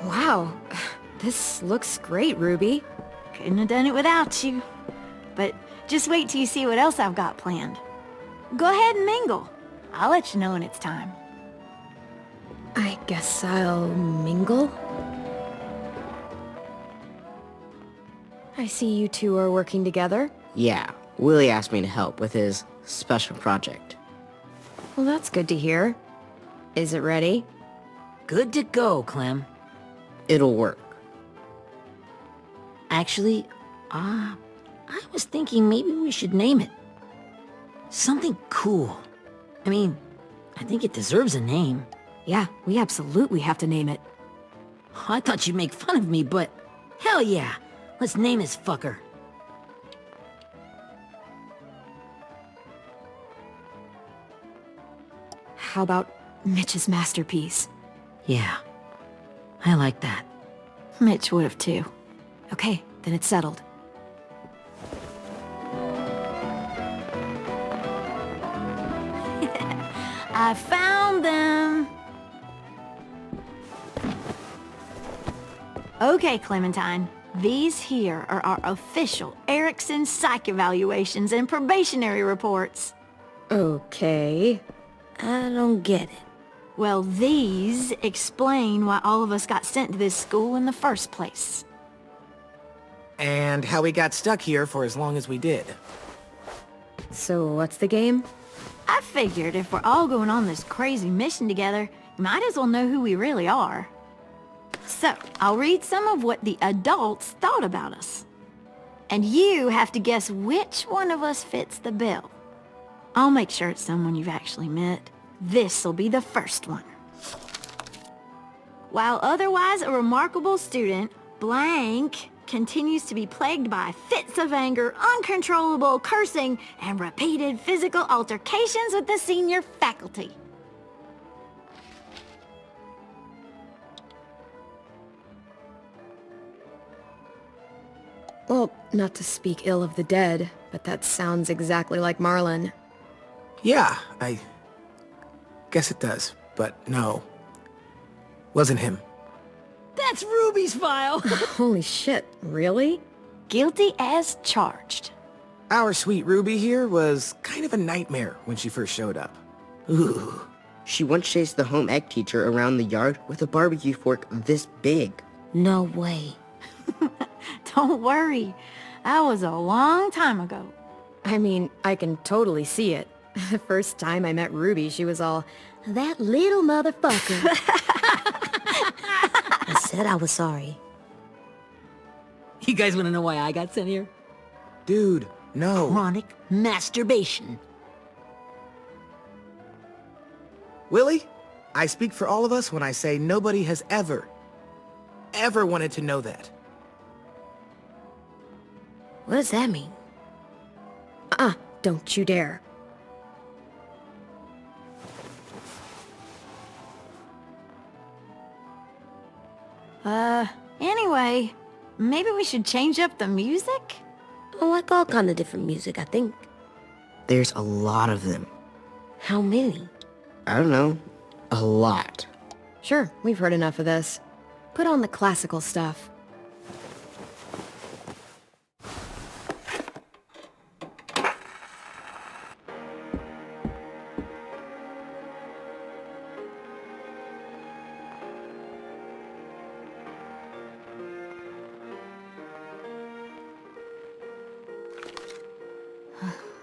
Wow, this looks great, Ruby. Couldn't have done it without you. But just wait till you see what else I've got planned. Go ahead and mingle. I'll let you know when it's time. I guess I'll mingle? I see you two are working together. Yeah, Willie asked me to help with his special project. Well, that's good to hear. Is it ready? Good to go, Clem. It'll work. Actually, I was thinking maybe we should name it. Something cool. I mean, I think it deserves a name. Yeah, we absolutely have to name it. I thought you'd make fun of me, but hell yeah. Let's name this fucker. How about Mitch's masterpiece? Yeah, I like that. Mitch would have too. Okay, then it's settled. I found them. Okay, Clementine. These here are our official Erickson psych evaluations and probationary reports. Okay. I don't get it. Well, these explain why all of us got sent to this school in the first place. And how we got stuck here for as long as we did. So what's the game? I figured if we're all going on this crazy mission together, you might as well know who we really are. So, I'll read some of what the adults thought about us. And you have to guess which one of us fits the bill. I'll make sure it's someone you've actually met. This'll be the first one. While otherwise a remarkable student, blank continues to be plagued by fits of anger, uncontrollable cursing, and repeated physical altercations with the senior faculty. Well, not to speak ill of the dead, but that sounds exactly like Marlon. Yeah, I guess it does, but no. Wasn't him. That's Ruby's file. Holy shit, really? Guilty as charged. Our sweet Ruby here was kind of a nightmare when she first showed up. Ooh. She once chased the home ec teacher around the yard with a barbecue fork this big. No way. Don't worry. That was a long time ago. I mean, I can totally see it. The first time I met Ruby, she was all, "That little motherfucker." I said I was sorry. You guys want to know why I got sent here? Dude, no. Chronic masturbation. Willie, I speak for all of us when I say nobody has ever wanted to know that. What does that mean? Don't you dare. Anyway, maybe we should change up the music? I like all kind of different music, I think. There's a lot of them. How many? I don't know. A lot. Sure, we've heard enough of this. Put on the classical stuff.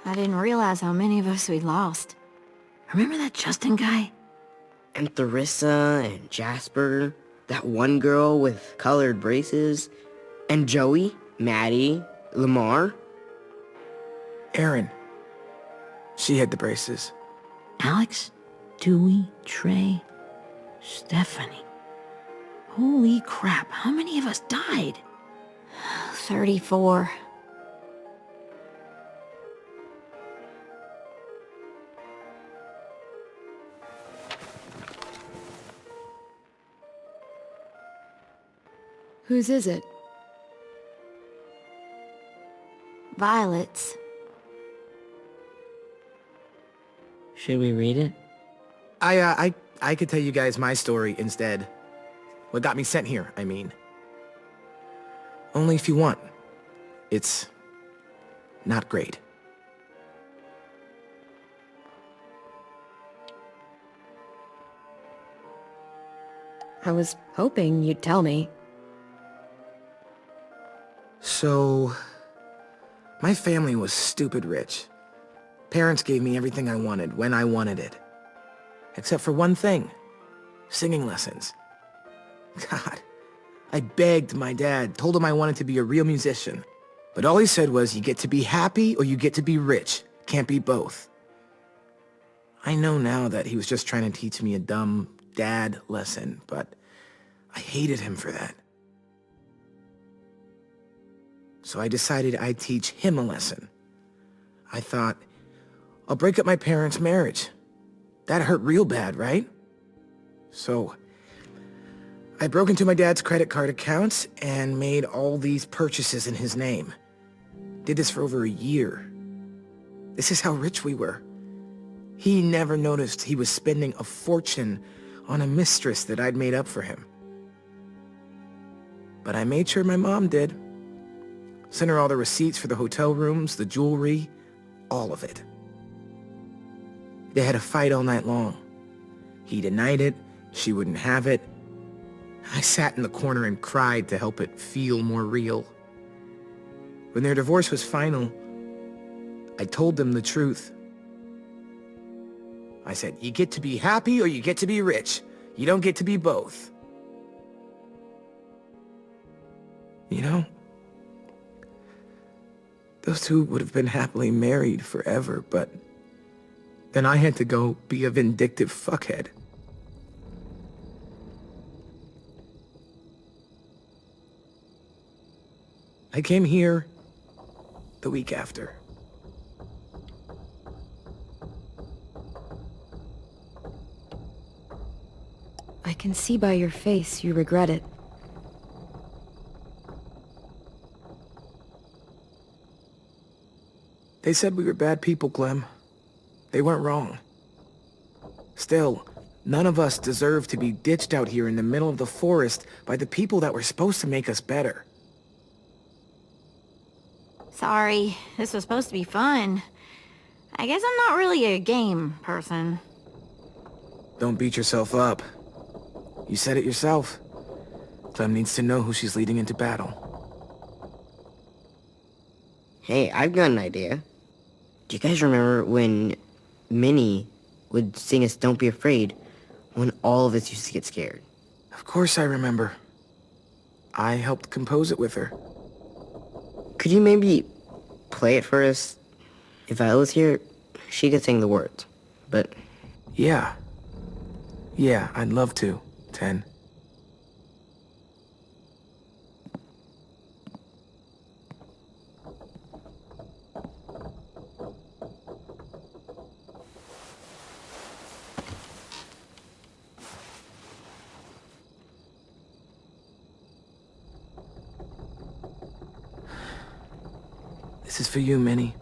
I didn't realize how many of us we lost. Remember that Justin guy? And Theresa and Jasper, that one girl with colored braces, and Joey, Maddie, Lamar. Erin. She had the braces. Alex, Dewey, Trey, Stephanie. Holy crap, how many of us died? 34. Whose is it? Violet's. Should we read it? I could tell you guys my story instead. What got me sent here, I mean. Only if you want. It's not great. I was hoping you'd tell me. So, my family was stupid rich. Parents gave me everything I wanted when I wanted it. Except for one thing. Singing lessons. God, I begged my dad, told him I wanted to be a real musician. But all he said was, you get to be happy or you get to be rich. Can't be both. I know now that he was just trying to teach me a dumb dad lesson, but I hated him for that. So I decided I'd teach him a lesson. I thought, I'll break up my parents' marriage. That hurt real bad, right? So I broke into my dad's credit card accounts and made all these purchases in his name. Did this for over a year. This is how rich we were. He never noticed he was spending a fortune on a mistress that I'd made up for him. But I made sure my mom did. Sent her all the receipts for the hotel rooms, the jewelry, all of it. They had a fight all night long. He denied it, she wouldn't have it. I sat in the corner and cried to help it feel more real. When their divorce was final, I told them the truth. I said, you get to be happy or you get to be rich. You don't get to be both. You know, those two would have been happily married forever, but then I had to go be a vindictive fuckhead. I came here the week after. I can see by your face you regret it. They said we were bad people, Clem. They weren't wrong. Still, none of us deserve to be ditched out here in the middle of the forest by the people that were supposed to make us better. Sorry, this was supposed to be fun. I guess I'm not really a game person. Don't beat yourself up. You said it yourself. Clem needs to know who she's leading into battle. Hey, I've got an idea. Do you guys remember when Minnie would sing us Don't Be Afraid when all of us used to get scared? Of course I remember. I helped compose it with her. Could you maybe play it for us? If Viola was here, she could sing the words, but... Yeah. Yeah, I'd love to, Ten. This is for you, Minnie.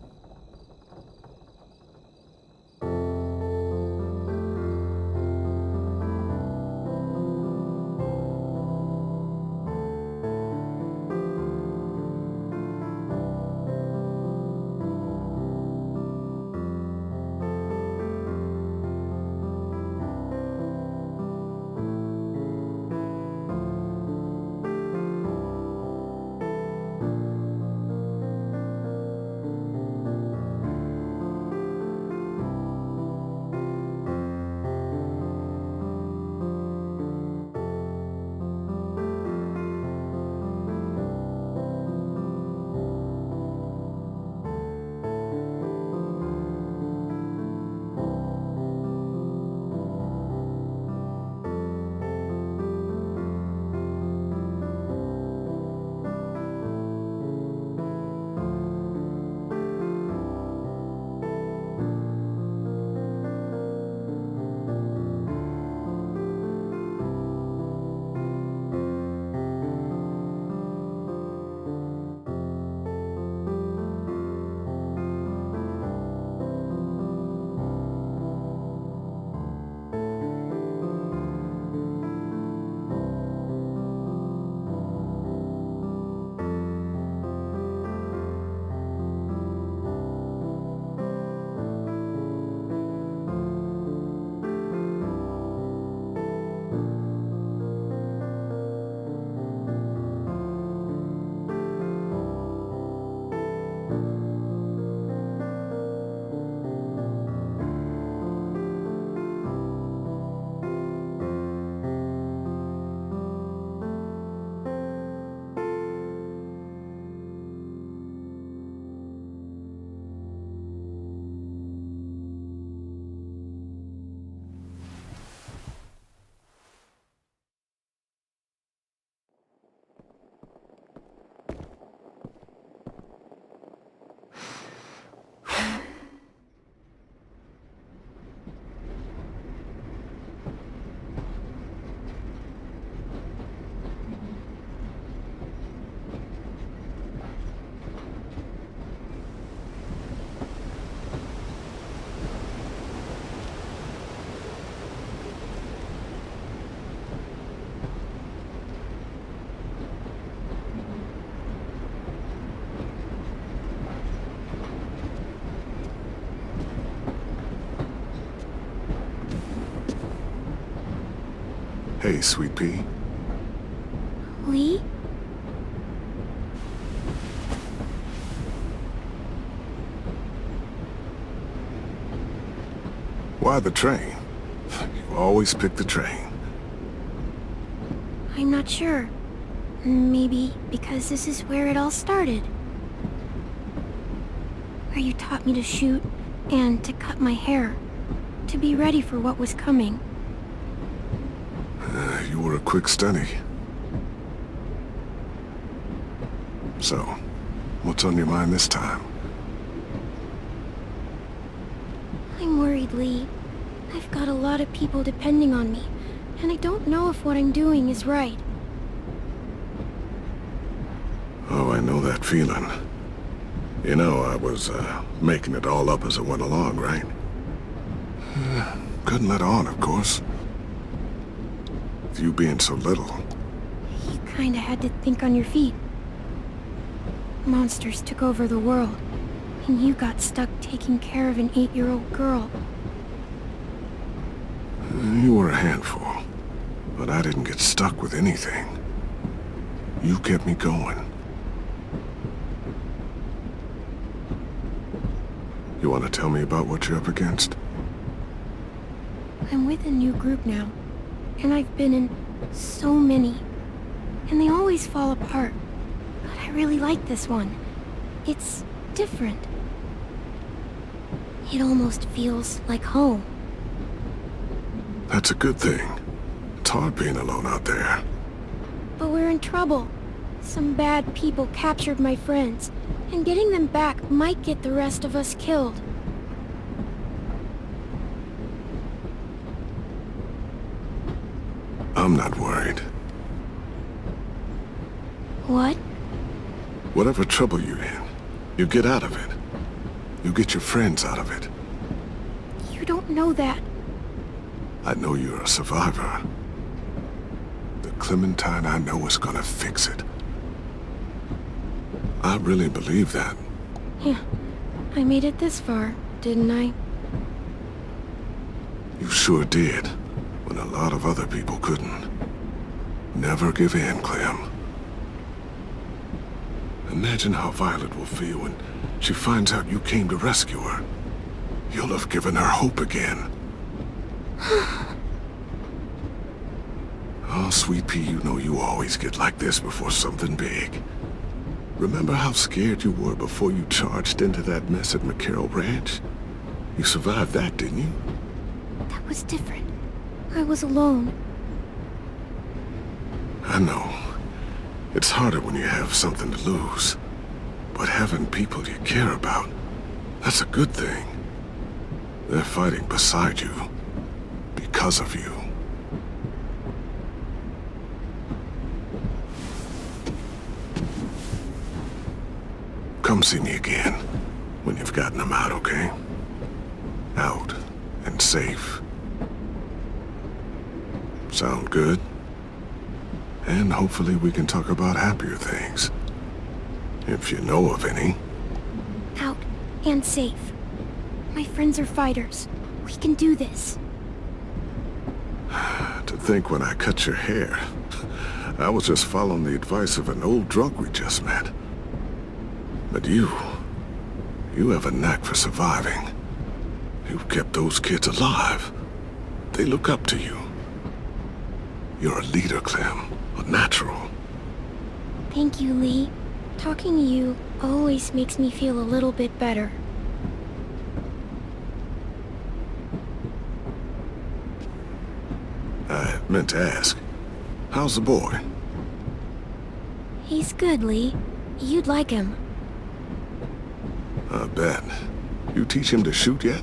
Hey, Sweet Pea. Lee? Why the train? You always pick the train. I'm not sure. Maybe because this is where it all started. Where you taught me to shoot and to cut my hair. To be ready for what was coming. You were a quick study. So, what's on your mind this time? I'm worried, Lee. I've got a lot of people depending on me, and I don't know if what I'm doing is right. Oh, I know that feeling. You know, I was, making it all up as I went along, right? Couldn't let on, of course. With you being so little. You kinda had to think on your feet. Monsters took over the world, and you got stuck taking care of an 8-year-old girl. You were a handful, but I didn't get stuck with anything. You kept me going. You want to tell me about what you're up against? I'm with a new group now, and I've been in so many, and they always fall apart. But I really like this one. It's different. It almost feels like home. That's a good thing. It's hard being alone out there. But we're in trouble. Some bad people captured my friends, and getting them back might get the rest of us killed. I'm not worried. What? Whatever trouble you're in, you get out of it. You get your friends out of it. You don't know that. I know you're a survivor. The Clementine I know is gonna fix it. I really believe that. Yeah, I made it this far, didn't I? You sure did, when a lot of other people couldn't. Never give in, Clem. Imagine how Violet will feel when she finds out you came to rescue her. You'll have given her hope again. Oh, Sweet Pea, you know you always get like this before something big. Remember how scared you were before you charged into that mess at McCarroll Ranch? You survived that, didn't you? That was different. I was alone. I know. It's harder when you have something to lose. But having people you care about, that's a good thing. They're fighting beside you. Because of you. Come see me again, when you've gotten them out, okay? Out and safe. Sound good? And hopefully we can talk about happier things. If you know of any. Out and safe. My friends are fighters. We can do this. To think when I cut your hair, I was just following the advice of an old drunk we just met. But you have a knack for surviving. You've kept those kids alive. They look up to you. You're a leader, Clem. A natural. Thank you, Lee. Talking to you always makes me feel a little bit better. I meant to ask, how's the boy? He's good, Lee. You'd like him. I bet. You teach him to shoot yet?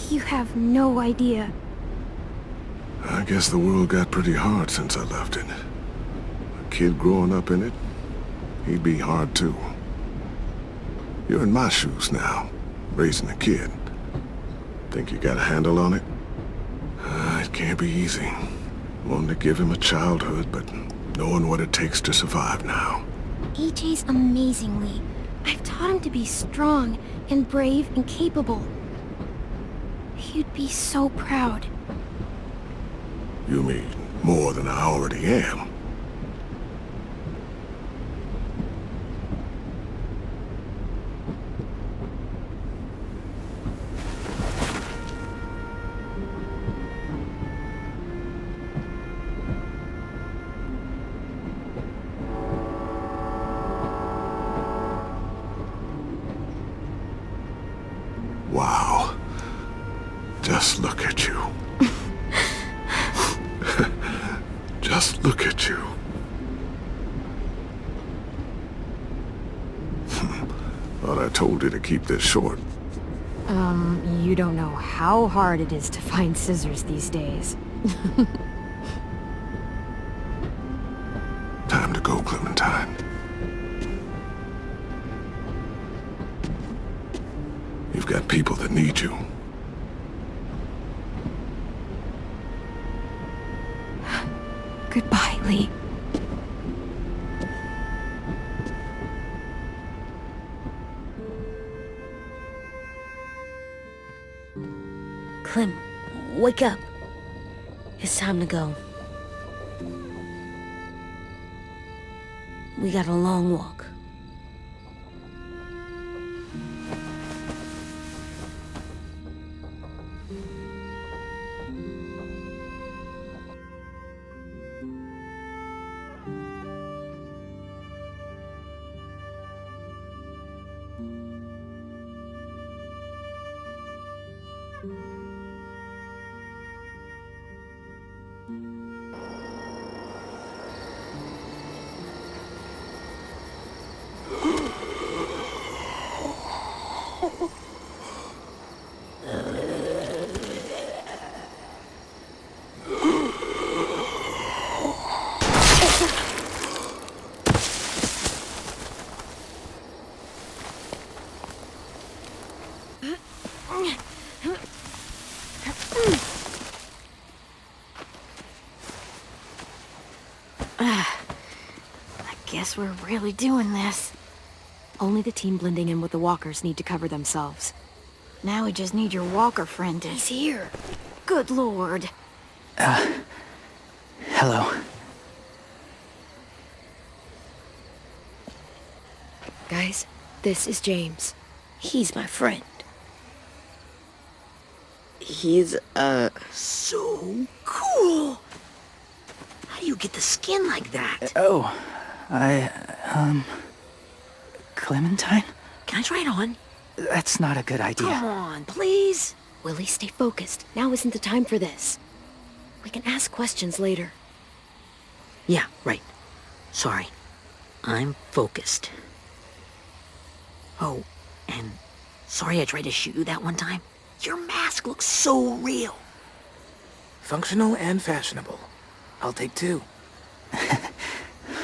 You have no idea. I guess the world got pretty hard since I left it. A kid growing up in it, he'd be hard too. You're in my shoes now, raising a kid. Think you got a handle on it? It can't be easy. Wanting to give him a childhood, but knowing what it takes to survive now. AJ's amazing, Lee. I've taught him to be strong and brave and capable. He'd be so proud. You mean more than I already am? Wow. Just look at you. Just look at you. Thought I told you to keep this short. You don't know how hard it is to find scissors these days. Time to go, Clementine. You've got people that need you. Goodbye, Lee. Clem, wake up. It's time to go. We got a long walk. Guess we're really doing this. Only the team blending in with the walkers need to cover themselves. Now we just need your walker friend to... He's here. Good lord. Hello. Guys, this is James. He's my friend. He's, So cool! How do you get the skin like that? Clementine? Can I try it on? That's not a good idea. Come on, please. Willie, stay focused. Now isn't the time for this. We can ask questions later. Yeah, right. Sorry. I'm focused. Oh, and sorry I tried to shoot you that one time. Your mask looks so real. Functional and fashionable. I'll take two.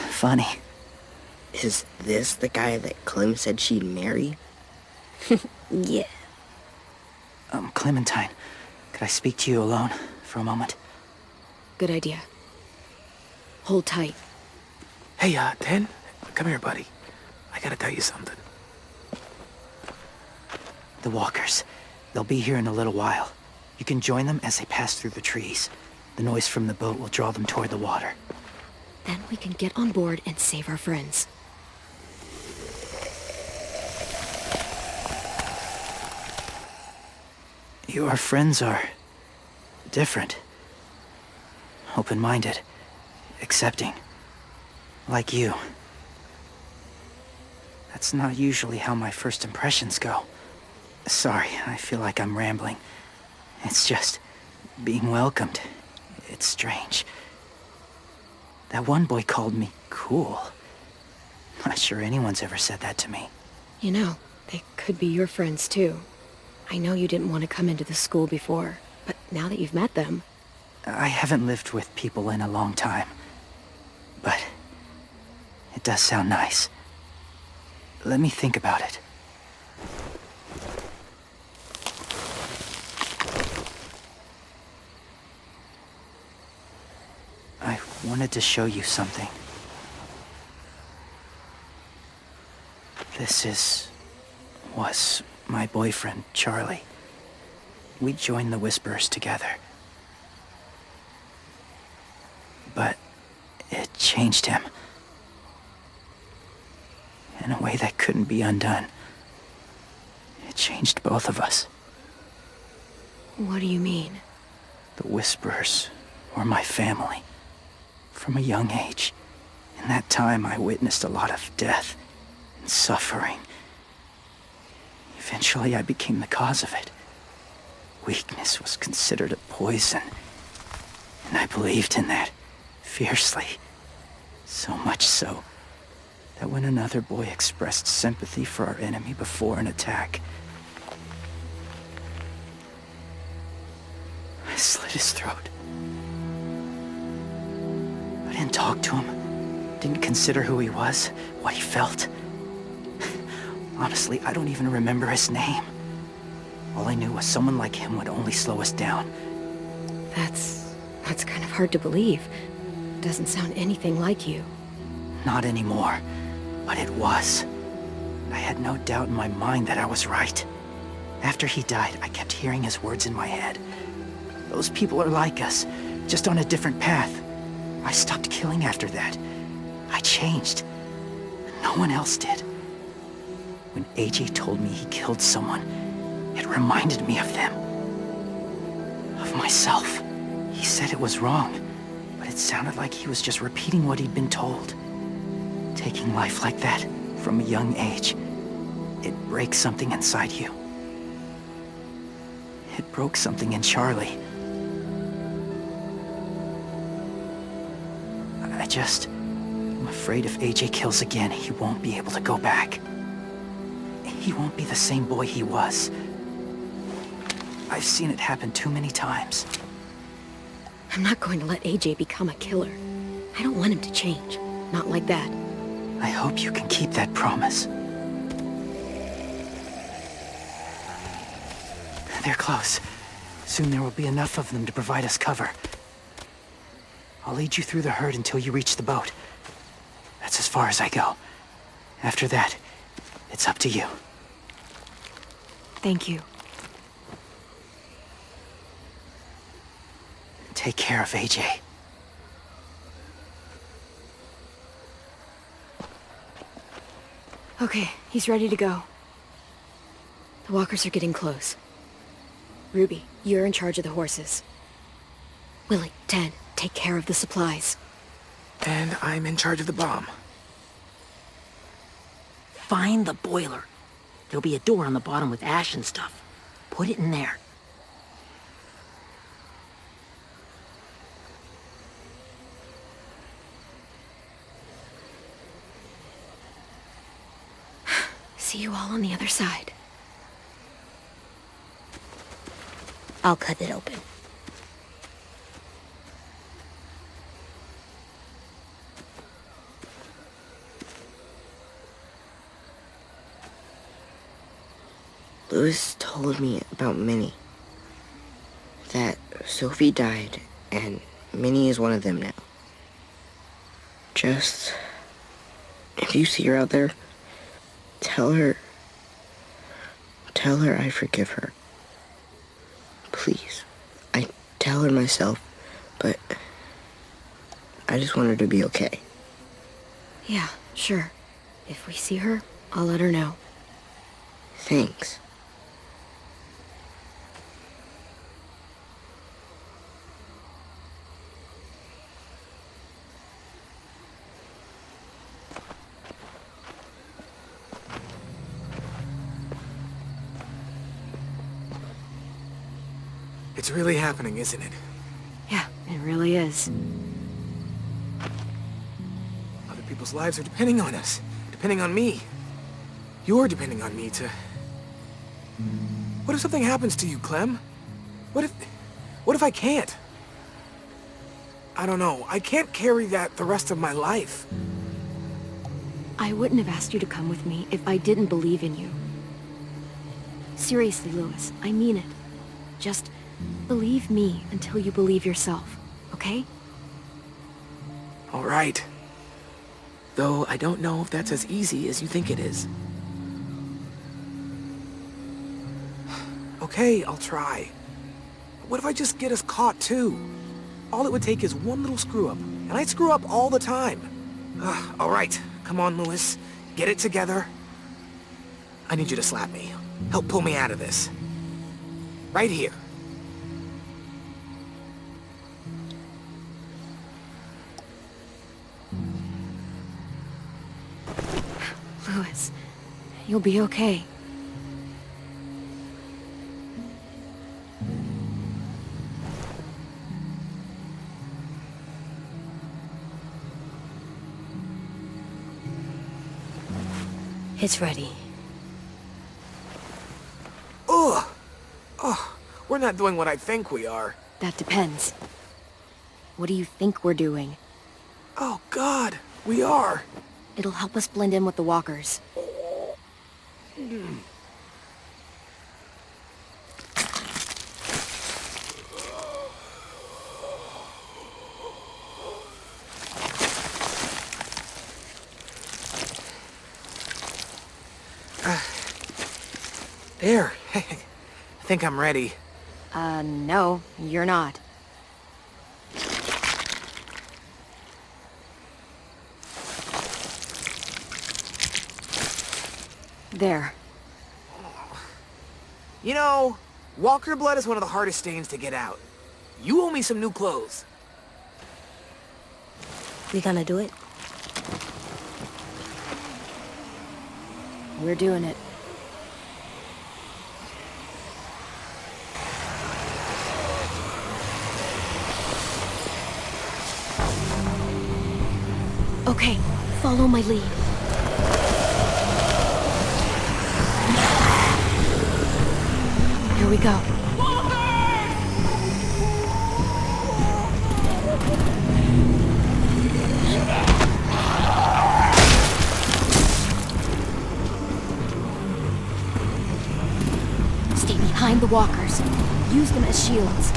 Funny. is this the guy that Clem said she'd marry? Yeah. Clementine, could I speak to you alone for a moment? Good idea. Hold tight. Hey, Ten, come here, buddy. I gotta tell you something. The walkers. They'll be here in a little while. You can join them as they pass through the trees. The noise from the boat will draw them toward the water. Then we can get on board and save our friends. Your friends are different. Open-minded. Accepting. Like you. That's not usually how my first impressions go. Sorry, I feel like I'm rambling. It's just being welcomed. It's strange. That one boy called me cool. Not sure anyone's ever said that to me. You know, they could be your friends too. I know you didn't want to come into the school before, but now that you've met them... I haven't lived with people in a long time. But it does sound nice. Let me think about it. I wanted to show you something. This was my boyfriend, Charlie. We joined the Whisperers together. but it changed him. In a way that couldn't be undone. It changed both of us. What do you mean? The Whisperers were my family. From a young age. In that time, I witnessed a lot of death and suffering. Eventually, I became the cause of it. Weakness was considered a poison. And I believed in that, fiercely. So much so, that when another boy expressed sympathy for our enemy before an attack, I slit his throat. I didn't talk to him, didn't consider who he was, what he felt. Honestly, I don't even remember his name. All I knew was someone like him would only slow us down. That's kind of hard to believe. Doesn't sound anything like you. Not anymore, but it was. I had no doubt in my mind that I was right. After he died, I kept hearing his words in my head. Those people are like us, just on a different path. I stopped killing after that. I changed. No one else did. When AJ told me he killed someone, it reminded me of them. Of myself. He said it was wrong, but it sounded like he was just repeating what he'd been told. Taking life like that, from a young age, it breaks something inside you. It broke something in Charlie. I'm afraid if AJ kills again, he won't be able to go back. He won't be the same boy he was. I've seen it happen too many times. I'm not going to let AJ become a killer. I don't want him to change. Not like that. I hope you can keep that promise. They're close. Soon there will be enough of them to provide us cover. I'll lead you through the herd until you reach the boat. That's as far as I go. After that, it's up to you. Thank you. Take care of AJ. Okay, he's ready to go. The walkers are getting close. Ruby, you're in charge of the horses. Willie, Ted, take care of the supplies. And I'm in charge of the bomb. Find the boiler. There'll be a door on the bottom with ash and stuff. Put it in there. See you all on the other side. I'll cut it open. Louis told me about Minnie. That Sophie died, and Minnie is one of them now. Just... if you see her out there, tell her I forgive her. Please. I tell her myself, but I just want her to be okay. Yeah, sure. If we see her, I'll let her know. Thanks. It's really happening, isn't it? Yeah, it really is. Other people's lives are depending on us. Depending on me. You're depending on me to... What if something happens to you, Clem? What if I can't? I don't know. I can't carry that the rest of my life. I wouldn't have asked you to come with me if I didn't believe in you. Seriously, Louis, I mean it. Just believe me until you believe yourself, okay? All right. Though I don't know if that's as easy as you think it is. Okay, I'll try. What if I just get us caught too? All it would take is one little screw-up, and I'd screw up all the time. All right, come on, Lewis. Get it together. I need you to slap me. Help pull me out of this. Right here. Lewis, you'll be okay. It's ready. Ugh! Oh, we're not doing what I think we are. That depends. What do you think we're doing? Oh, God, we are. It'll help us blend in with the walkers. There. I think I'm ready. No, you're not. There. You know, walker blood is one of the hardest stains to get out. You owe me some new clothes. We gonna do it? We're doing it. Okay, follow my lead. Here we go. Stay behind the walkers. Use them as shields.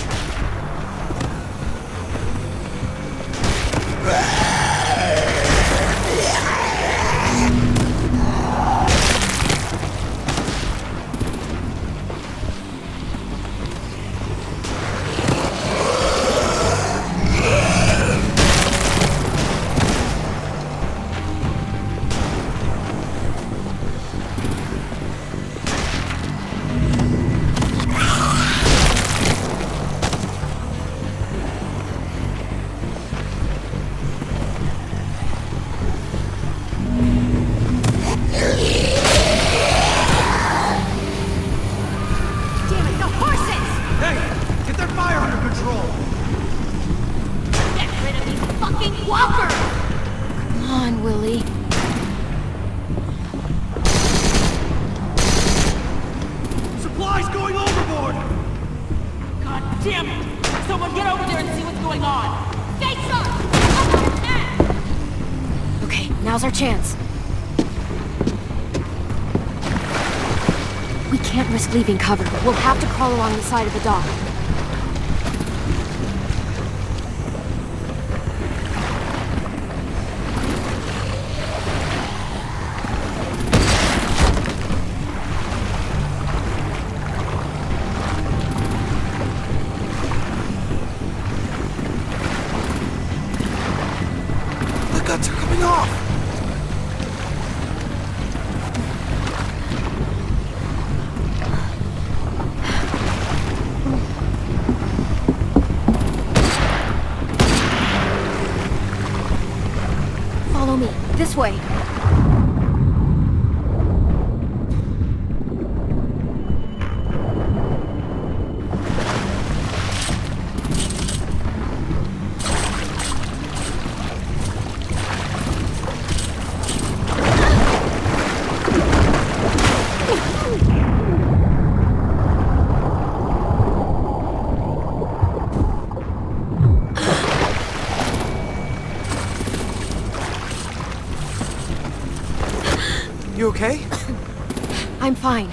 Damn it! Someone get over there and see what's going on! Face up! Okay, now's our chance. We can't risk leaving cover. We'll have to crawl along the side of the dock. This way. You okay? I'm fine.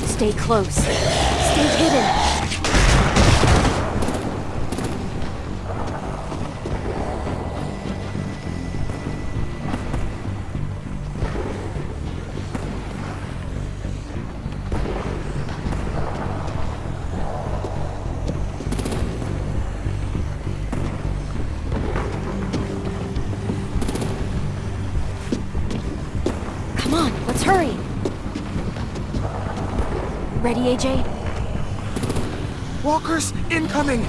Stay close. Stay hidden. ready, AJ? Walkers incoming!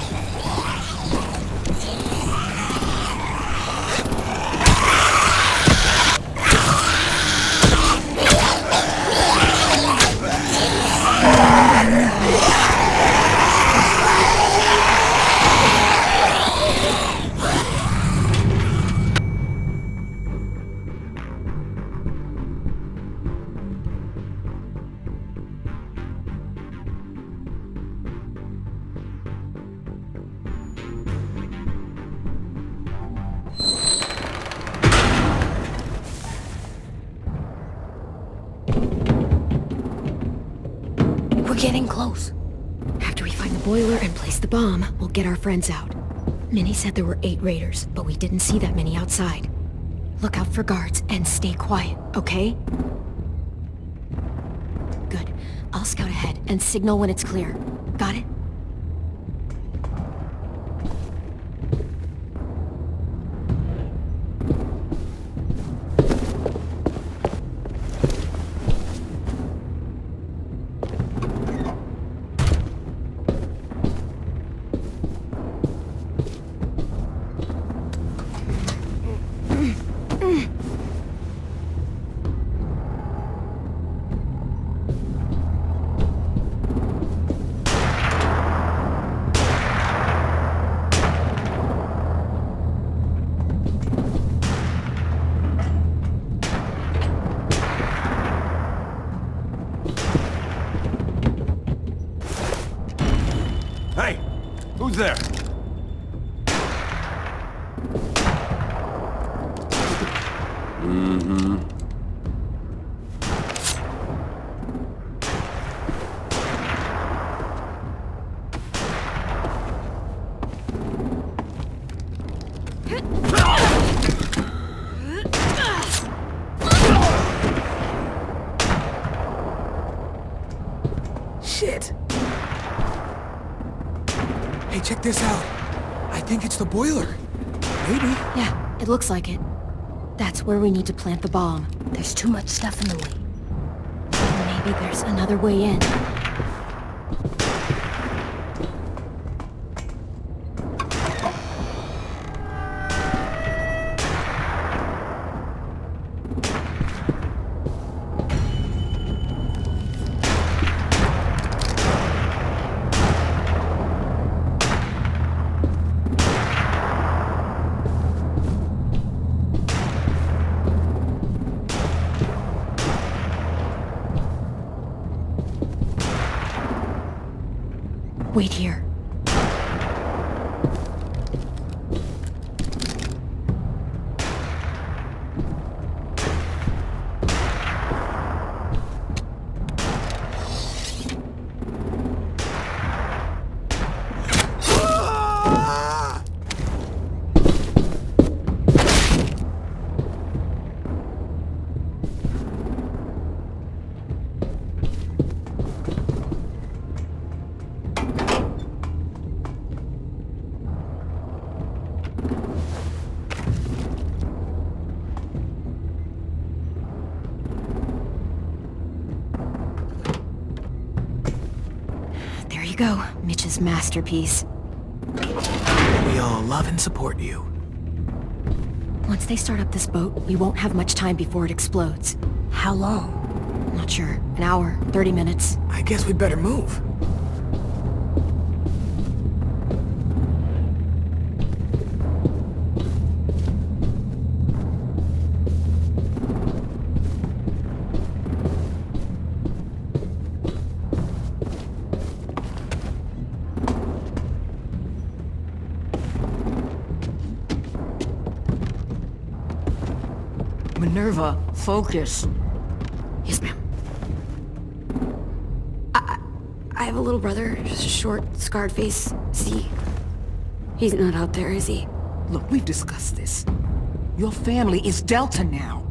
Getting close. After we find the boiler and place the bomb, we'll get our friends out. Minnie said there were 8 raiders, but we didn't see that many outside. Look out for guards and stay quiet, okay? Good. I'll scout ahead and signal when it's clear. Got it? Hey! Who's there? Mm-hmm. Shit! Hey, check this out. I think it's the boiler. Maybe. Yeah, it looks like it. That's where we need to plant the bomb. There's too much stuff in the way. Maybe there's another way in. Wait here. There you go, Mitch's masterpiece. We all love and support you. Once they start up this boat, we won't have much time before it explodes. How long? Not sure. An hour, 30 minutes. I guess we'd better move. Minerva, focus. Yes, ma'am. I have a little brother, short, scarred face. See? He's not out there, is he? Look, we've discussed this. Your family is Delta now.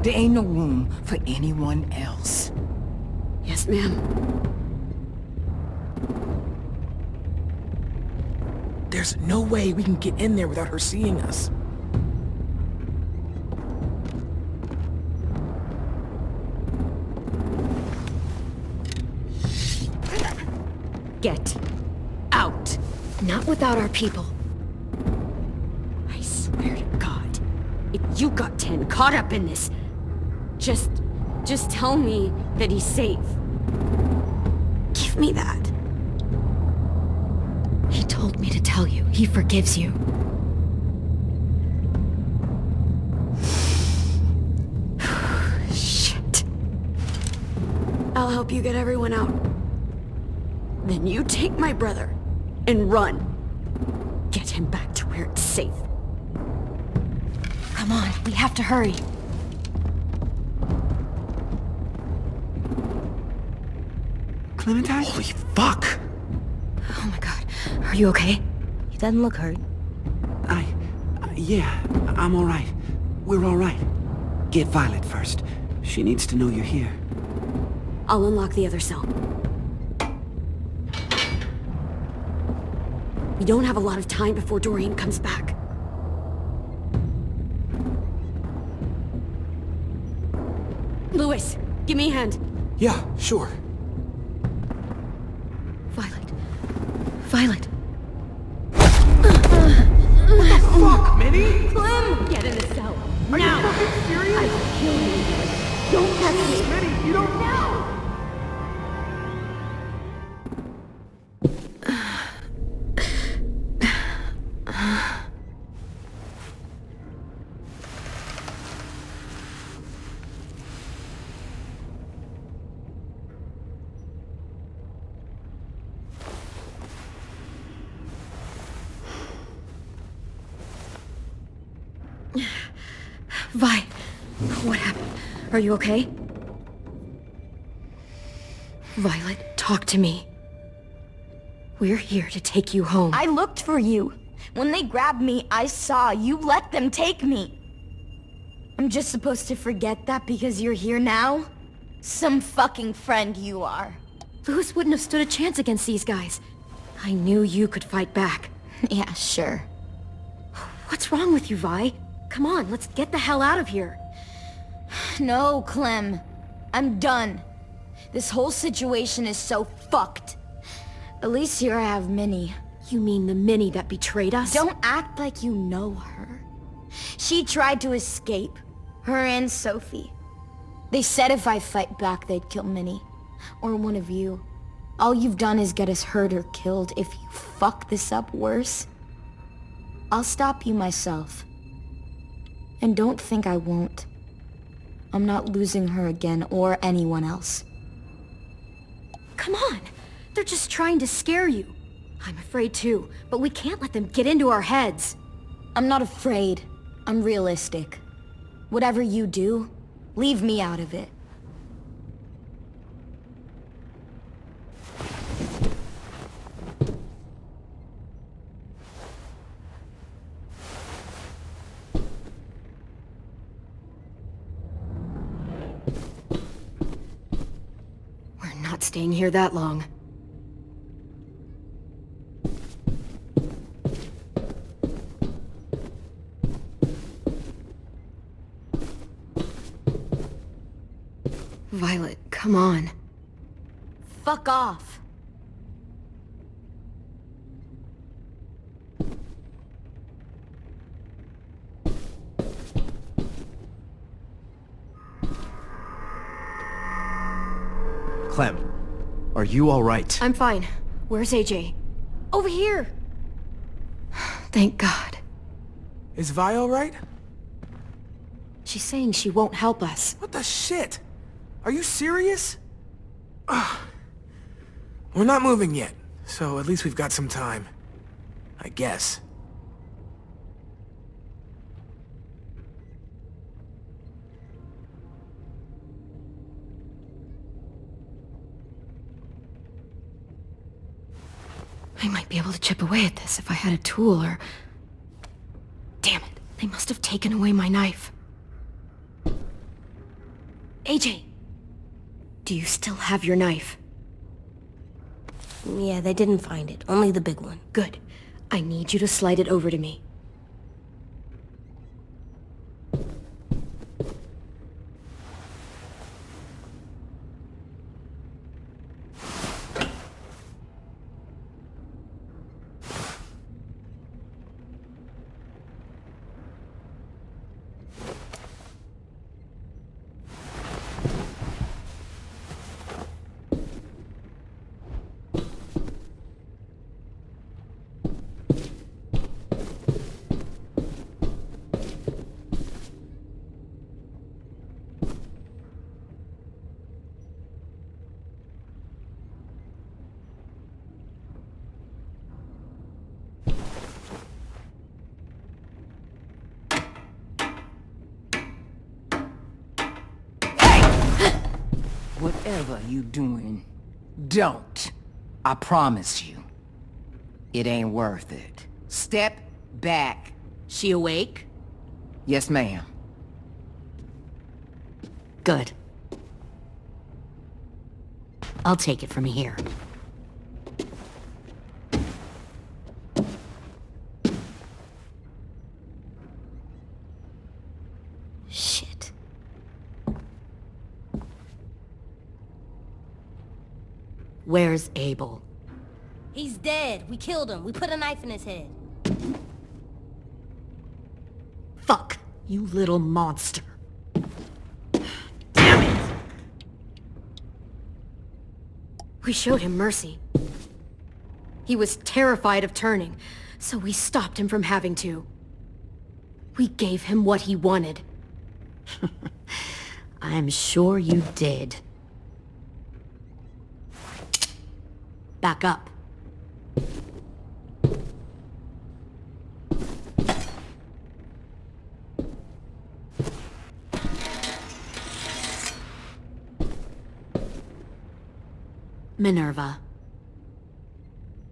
There ain't no room for anyone else. Yes, ma'am. There's no way we can get in there without her seeing us. Not without our people. I swear to God, if you got 10 caught up in this, just tell me that he's safe. Give me that. He told me to tell you. He forgives you. Shit. I'll help you get everyone out. Then you take my brother and run. Get him back to where it's safe. Come on, we have to hurry. Clementine? Holy fuck! Oh my god. Are you okay? He doesn't look hurt. Yeah, I'm alright. We're alright. Get Violet first. She needs to know you're here. I'll unlock the other cell. We don't have a lot of time before Doreen comes back. Lewis, give me a hand. Yeah, sure. Violet. Violet. What the fuck, Minnie? Clem! Get in the cell. Are now! you fucking serious? I will kill you. Don't touch me. Minnie, you don't... No! Vi, what happened? Are you okay? Violet, talk to me. We're here to take you home. I looked for you. When they grabbed me, I saw you let them take me. I'm just supposed to forget that because you're here now? Some fucking friend you are. Lewis wouldn't have stood a chance against these guys. I knew you could fight back. Yeah, sure. What's wrong with you, Vi? Come on, let's get the hell out of here. No, Clem. I'm done. This whole situation is so fucked. At least here I have Minnie. You mean the Minnie that betrayed us? Don't act like you know her. She tried to escape. Her and Sophie. They said if I fight back, they'd kill Minnie. Or one of you. All you've done is get us hurt or killed. If you fuck this up worse, I'll stop you myself. And don't think I won't. I'm not losing her again or anyone else. Come on! They're just trying to scare you. I'm afraid too, but we can't let them get into our heads. I'm not afraid. I'm realistic. Whatever you do, leave me out of it. We're not staying here that long. Violet, come on. Fuck off. Clem, are you all right? I'm fine. Where's AJ? Over here! Thank God. Is Vi all right? She's saying she won't help us. What the shit? Are you serious? Ugh. We're not moving yet, so at least we've got some time. I guess. I might be able to chip away at this if I had a tool or... Damn it, they must have taken away my knife. AJ! Do you still have your knife? Yeah, they didn't find it. Only the big one. Good. I need you to slide it over to me. Whatever you doing, don't. I promise you. It ain't worth it. Step back. She awake? Yes, ma'am. Good. I'll take it from here. Shit. Where's Abel? He's dead. We killed him. We put a knife in his head. Fuck, you little monster. Damn it! We showed him mercy. He was terrified of turning, so we stopped him from having to. We gave him what he wanted. I'm sure you did. Back up. Minerva.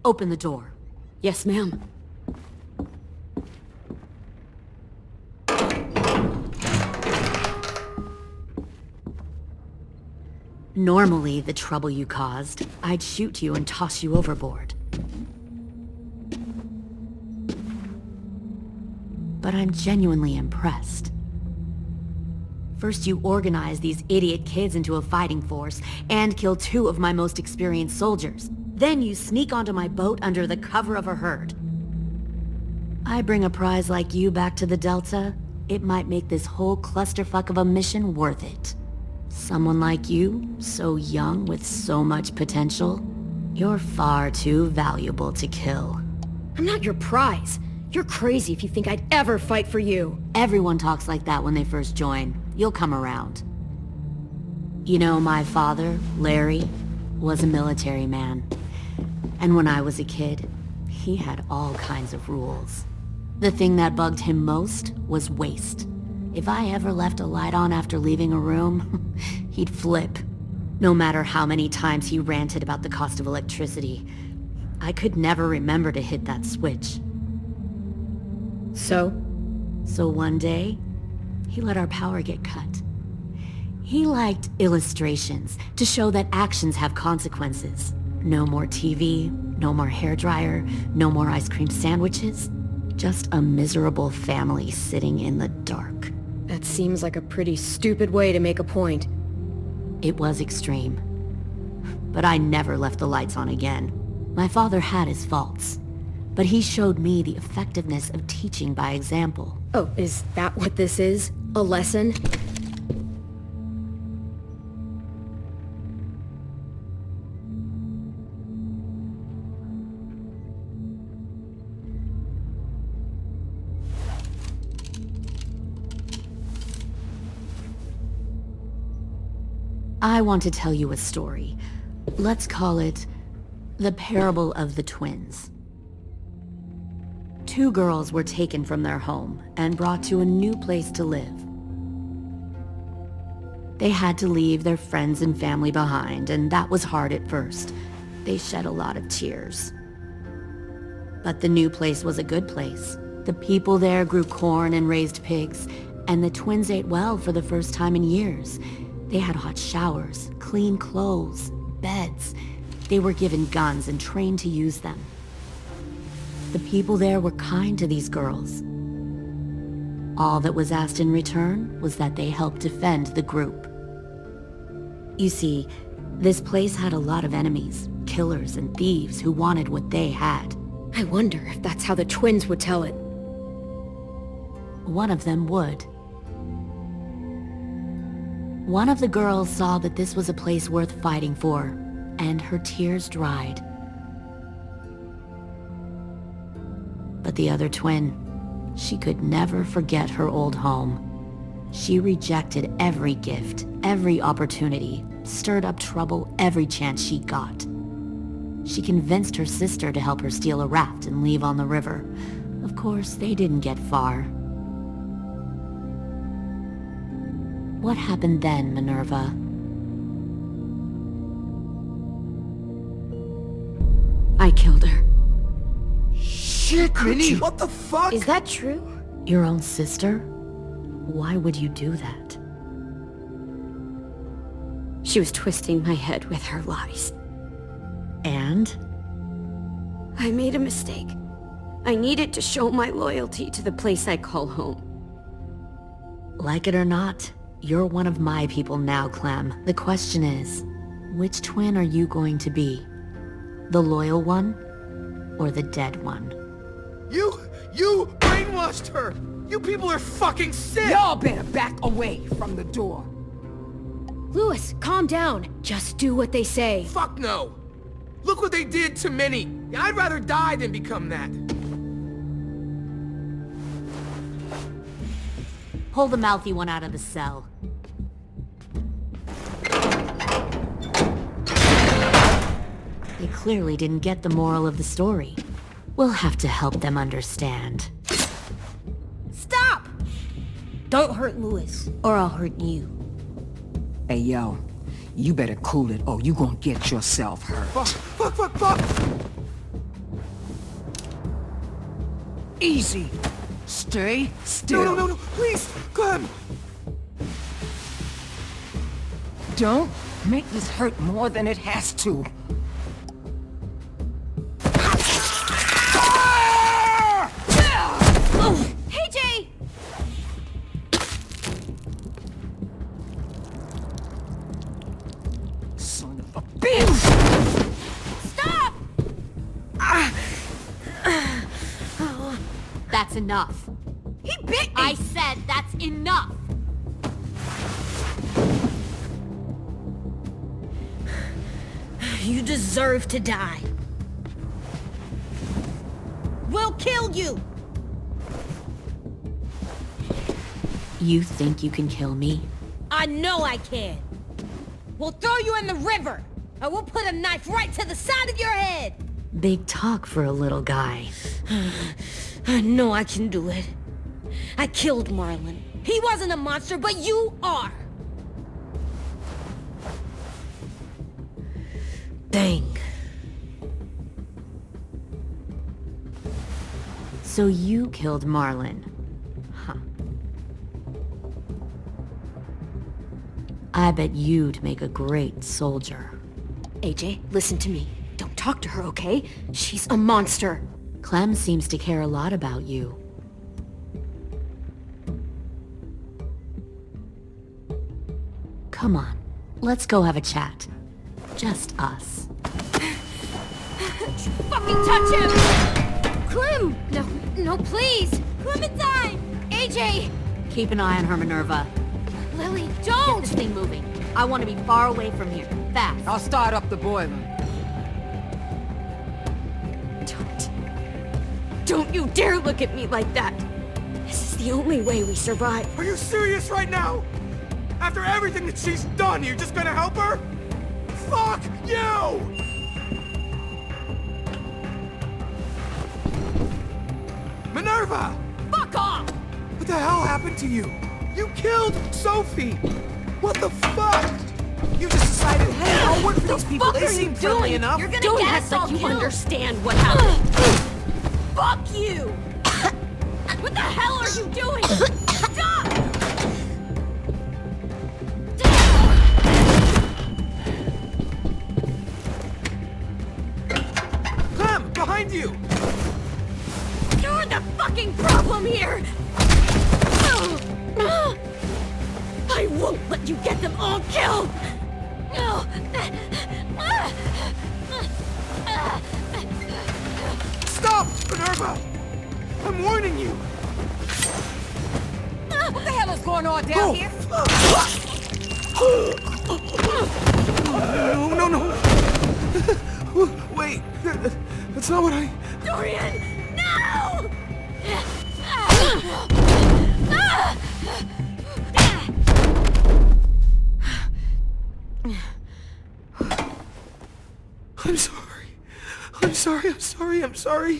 Open the door. Yes, ma'am. Normally, the trouble you caused, I'd shoot you and toss you overboard. But I'm genuinely impressed. First you organize these idiot kids into a fighting force and kill 2 of my most experienced soldiers. Then you sneak onto my boat under the cover of a herd. I bring a prize like you back to the Delta, it might make this whole clusterfuck of a mission worth it. Someone like you, so young with so much potential, you're far too valuable to kill. I'm not your prize. You're crazy if you think I'd ever fight for you. Everyone talks like that when they first join. You'll come around. You know, my father, Larry, was a military man. And when I was a kid, he had all kinds of rules. The thing that bugged him most was waste. If I ever left a light on after leaving a room, he'd flip. No matter how many times he ranted about the cost of electricity, I could never remember to hit that switch. So one day, he let our power get cut. He liked illustrations to show that actions have consequences. No more TV, no more hairdryer, no more ice cream sandwiches. Just a miserable family sitting in the dark. That seems like a pretty stupid way to make a point. It was extreme. But I never left the lights on again. My father had his faults, but he showed me the effectiveness of teaching by example. Oh, is that what this is? A lesson? I want to tell you a story. Let's call it the Parable of the Twins. 2 girls were taken from their home and brought to a new place to live. They had to leave their friends and family behind, and that was hard at first. They shed a lot of tears. But the new place was a good place. The people there grew corn and raised pigs, and the twins ate well for the first time in years. They had hot showers, clean clothes, beds. They were given guns and trained to use them. The people there were kind to these girls. All that was asked in return was that they help defend the group. You see, this place had a lot of enemies, killers and thieves who wanted what they had. I wonder if that's how the twins would tell it. One of them would. One of the girls saw that this was a place worth fighting for, and her tears dried. But the other twin, she could never forget her old home. She rejected every gift, every opportunity, stirred up trouble every chance she got. She convinced her sister to help her steal a raft and leave on the river. Of course, they didn't get far. What happened then, Minerva? shit, Minnie! What the fuck? Is that true? Your own sister? Why would you do that? She was twisting my head with her lies. And? I made a mistake. I needed to show my loyalty to the place I call home. Like it or not, you're one of my people now, Clem. The question is, which twin are you going to be? The loyal one? Or the dead one? You brainwashed her! You people are fucking sick! Y'all better back away from the door. Louis, calm down. Just do what they say. Fuck no! Look what they did to Minnie! I'd rather die than become that. Pull the mouthy one out of the cell. They clearly didn't get the moral of the story. We'll have to help them understand. Stop! Don't hurt Louis, or I'll hurt you. Hey, yo. You better cool it, or you gonna get yourself hurt. Fuck! Easy. Stay still. No, please, Clem! Don't make this hurt more than it has to. Hey, Jay! Son of a bitch! Stop! That's enough. He bit me! I said that's enough! You deserve to die. We'll kill you! You think you can kill me? I know I can. We'll throw you in the river, and we'll put a knife right to the side of your head. Big talk for a little guy. I know I can do it. I killed Marlon. He wasn't a monster, but you are. Dang. So you killed Marlon. Huh. I bet you'd make a great soldier. AJ, listen to me. Don't talk to her, okay? She's a monster. Clem seems to care a lot about you. Come on, let's go have a chat. Just us. Fucking touch him! Clem! No, please! Clementine! AJ! Keep an eye on her, Minerva. Lily, Get don't! this thing moving. I want to be far away from here. Fast. I'll start up the boiler. Don't you dare look at me like that! This is the only way we survive. Are you serious right now? After everything that she's done, you're just gonna help her? Fuck you! Minerva! Fuck off! What the hell happened to you? You killed Sophie! What the fuck? You just decided, hey, I'll work for these people. They seem friendly enough. You're gonna Don't get act us all like you killed. understand what happened. Fuck you! What the hell are you doing? Stop! Clem, behind you! You're the fucking problem here! I won't let you get them all killed! Stop, Minerva! I'm warning you! What the hell is going on down here? No! Wait, that's not what I... Dorian, no! I'm sorry.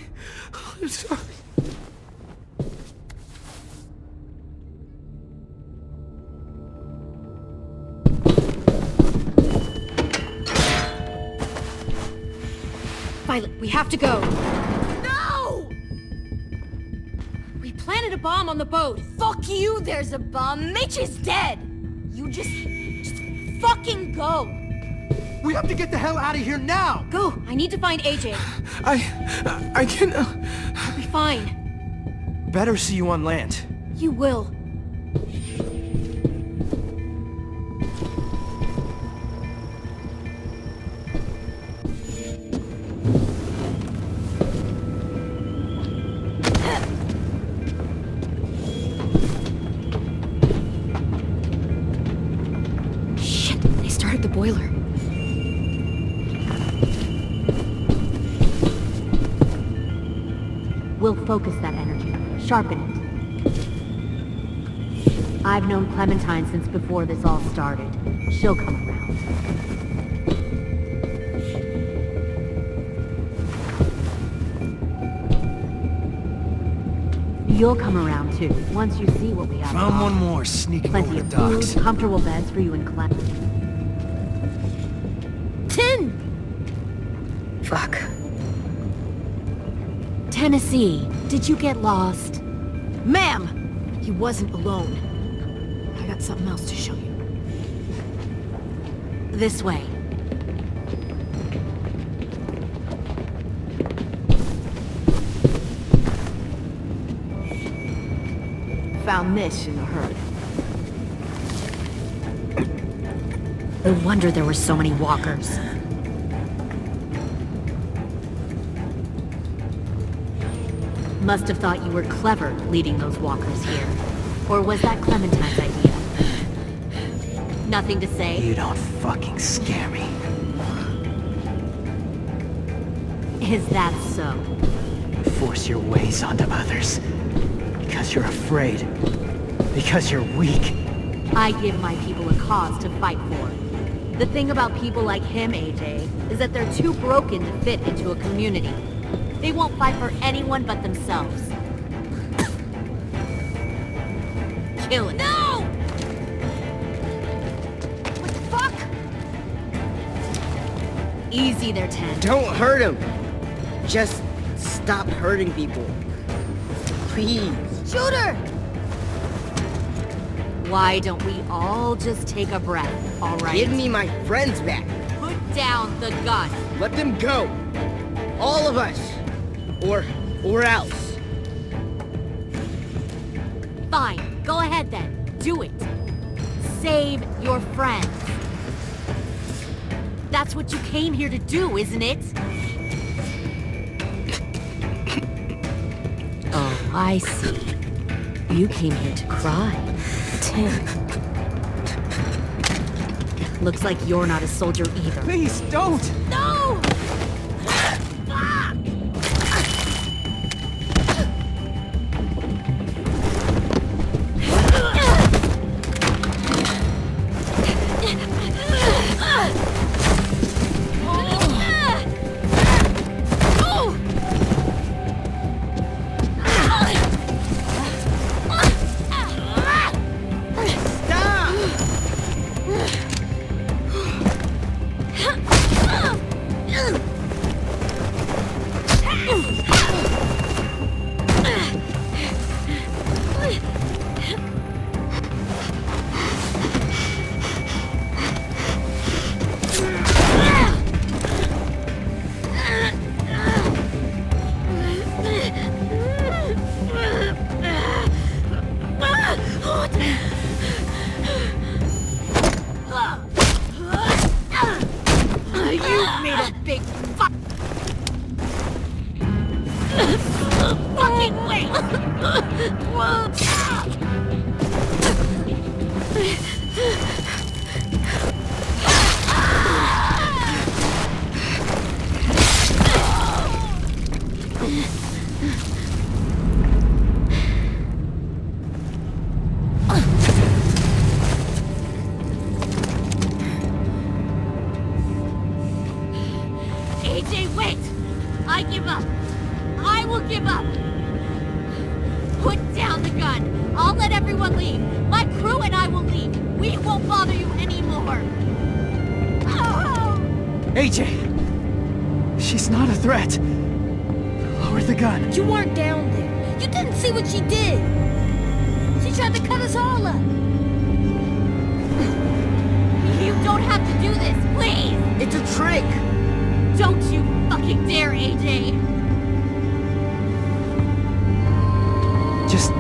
Violet, we have to go. No! a bomb on the boat. Fuck you, there's a bomb. Mitch is dead. You just fucking go. We have to get the hell out of here now! Go, I need to find AJ. I can't... I'll be fine. Better see you on land. You will. Shit, they started the boiler. We'll focus that energy, sharpen it. I've known Clementine since before this all started. She'll come around. You'll come around too, once you see what we have. Found one more sneaking Plenty over of the docks. food, comfortable beds for you and Clem. Tin! Fuck. Tennessee, did you get lost? Ma'am! He wasn't alone. I got something else to show you. This way. Found this in the herd. No wonder there were so many walkers. Must have thought you were clever leading those walkers here. Or was that Clementine's idea? Nothing to say? You don't fucking scare me. Is that so? Force your ways onto others. Because you're afraid. Because you're weak. I give my people a cause to fight for. The thing about people like him, AJ, is that they're too broken to fit into a community. They won't fight for anyone but themselves. Kill it. No! What the fuck? Easy there, Ten. Don't hurt him. Just stop hurting people. Please. Shoot her! Why don't we all just take a breath, all right? Give me my friends back. Put down the gun. Let them go. All of us. Or else. Fine, go ahead then. Do it. Save your friends. That's what you came here to do, isn't it? Oh, I see. You came here to cry. Tim. Looks like you're not a soldier either. Please, don't! No! AJ, wait! I give up. I will give up. Put down the gun. I'll let everyone leave. My crew and I will leave. We won't bother you anymore. Oh! AJ! She's not a threat. Lower the gun. You weren't down there. You didn't see what she did. She tried to cut us all up. You don't have to do this, please! It's a trick! Don't you fucking dare, AJ! Just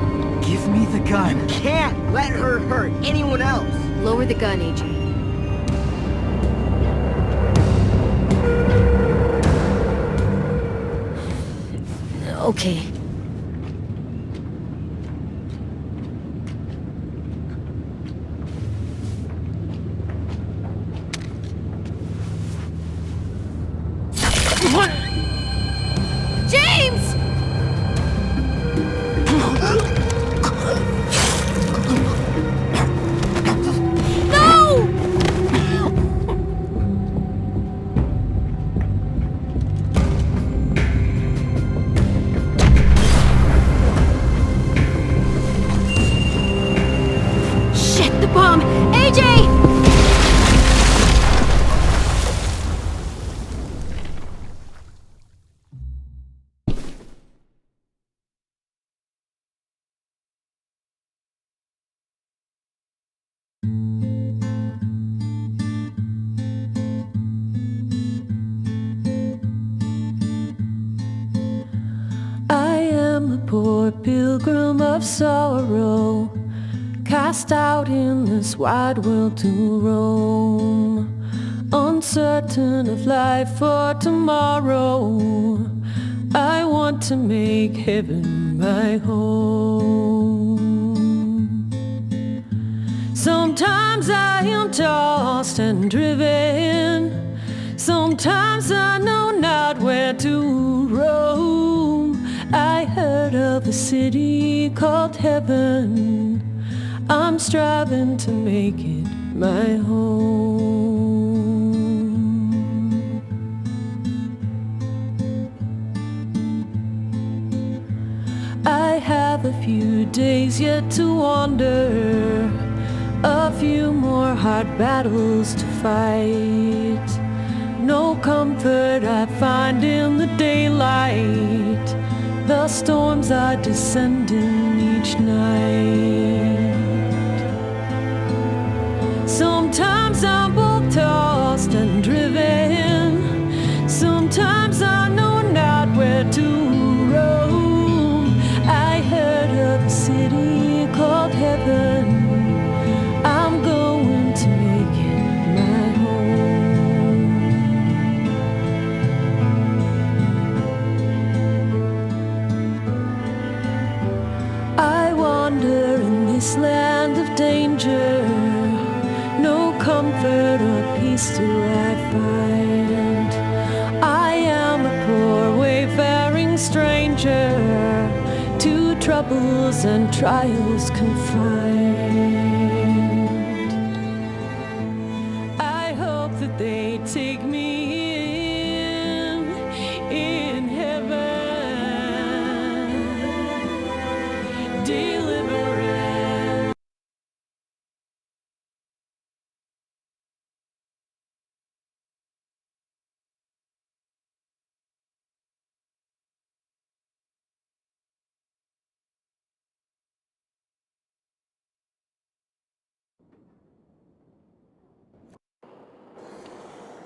give me the gun. You can't let her hurt anyone else! Lower the gun, AJ. Okay. James! No! Shit, the bomb! AJ! I am a poor pilgrim of sorrow, cast out in this wide world to roam, uncertain of life for tomorrow. I want to make heaven my home. Sometimes I am tossed and driven, sometimes I know not where to roam. I heard of a city called heaven, I'm striving to make it my home. I have a few days yet to wander, a few more hard battles to fight. No comfort I find in the daylight, the storms are descending each night. Sometimes I'm both tossed and driven, sometimes I know not where to roam. I heard of a city called heaven, I'm going to make it my home. I wander in this land of danger, no comfort or peace do I find. I am a poor wayfaring stranger, to troubles and trials confined.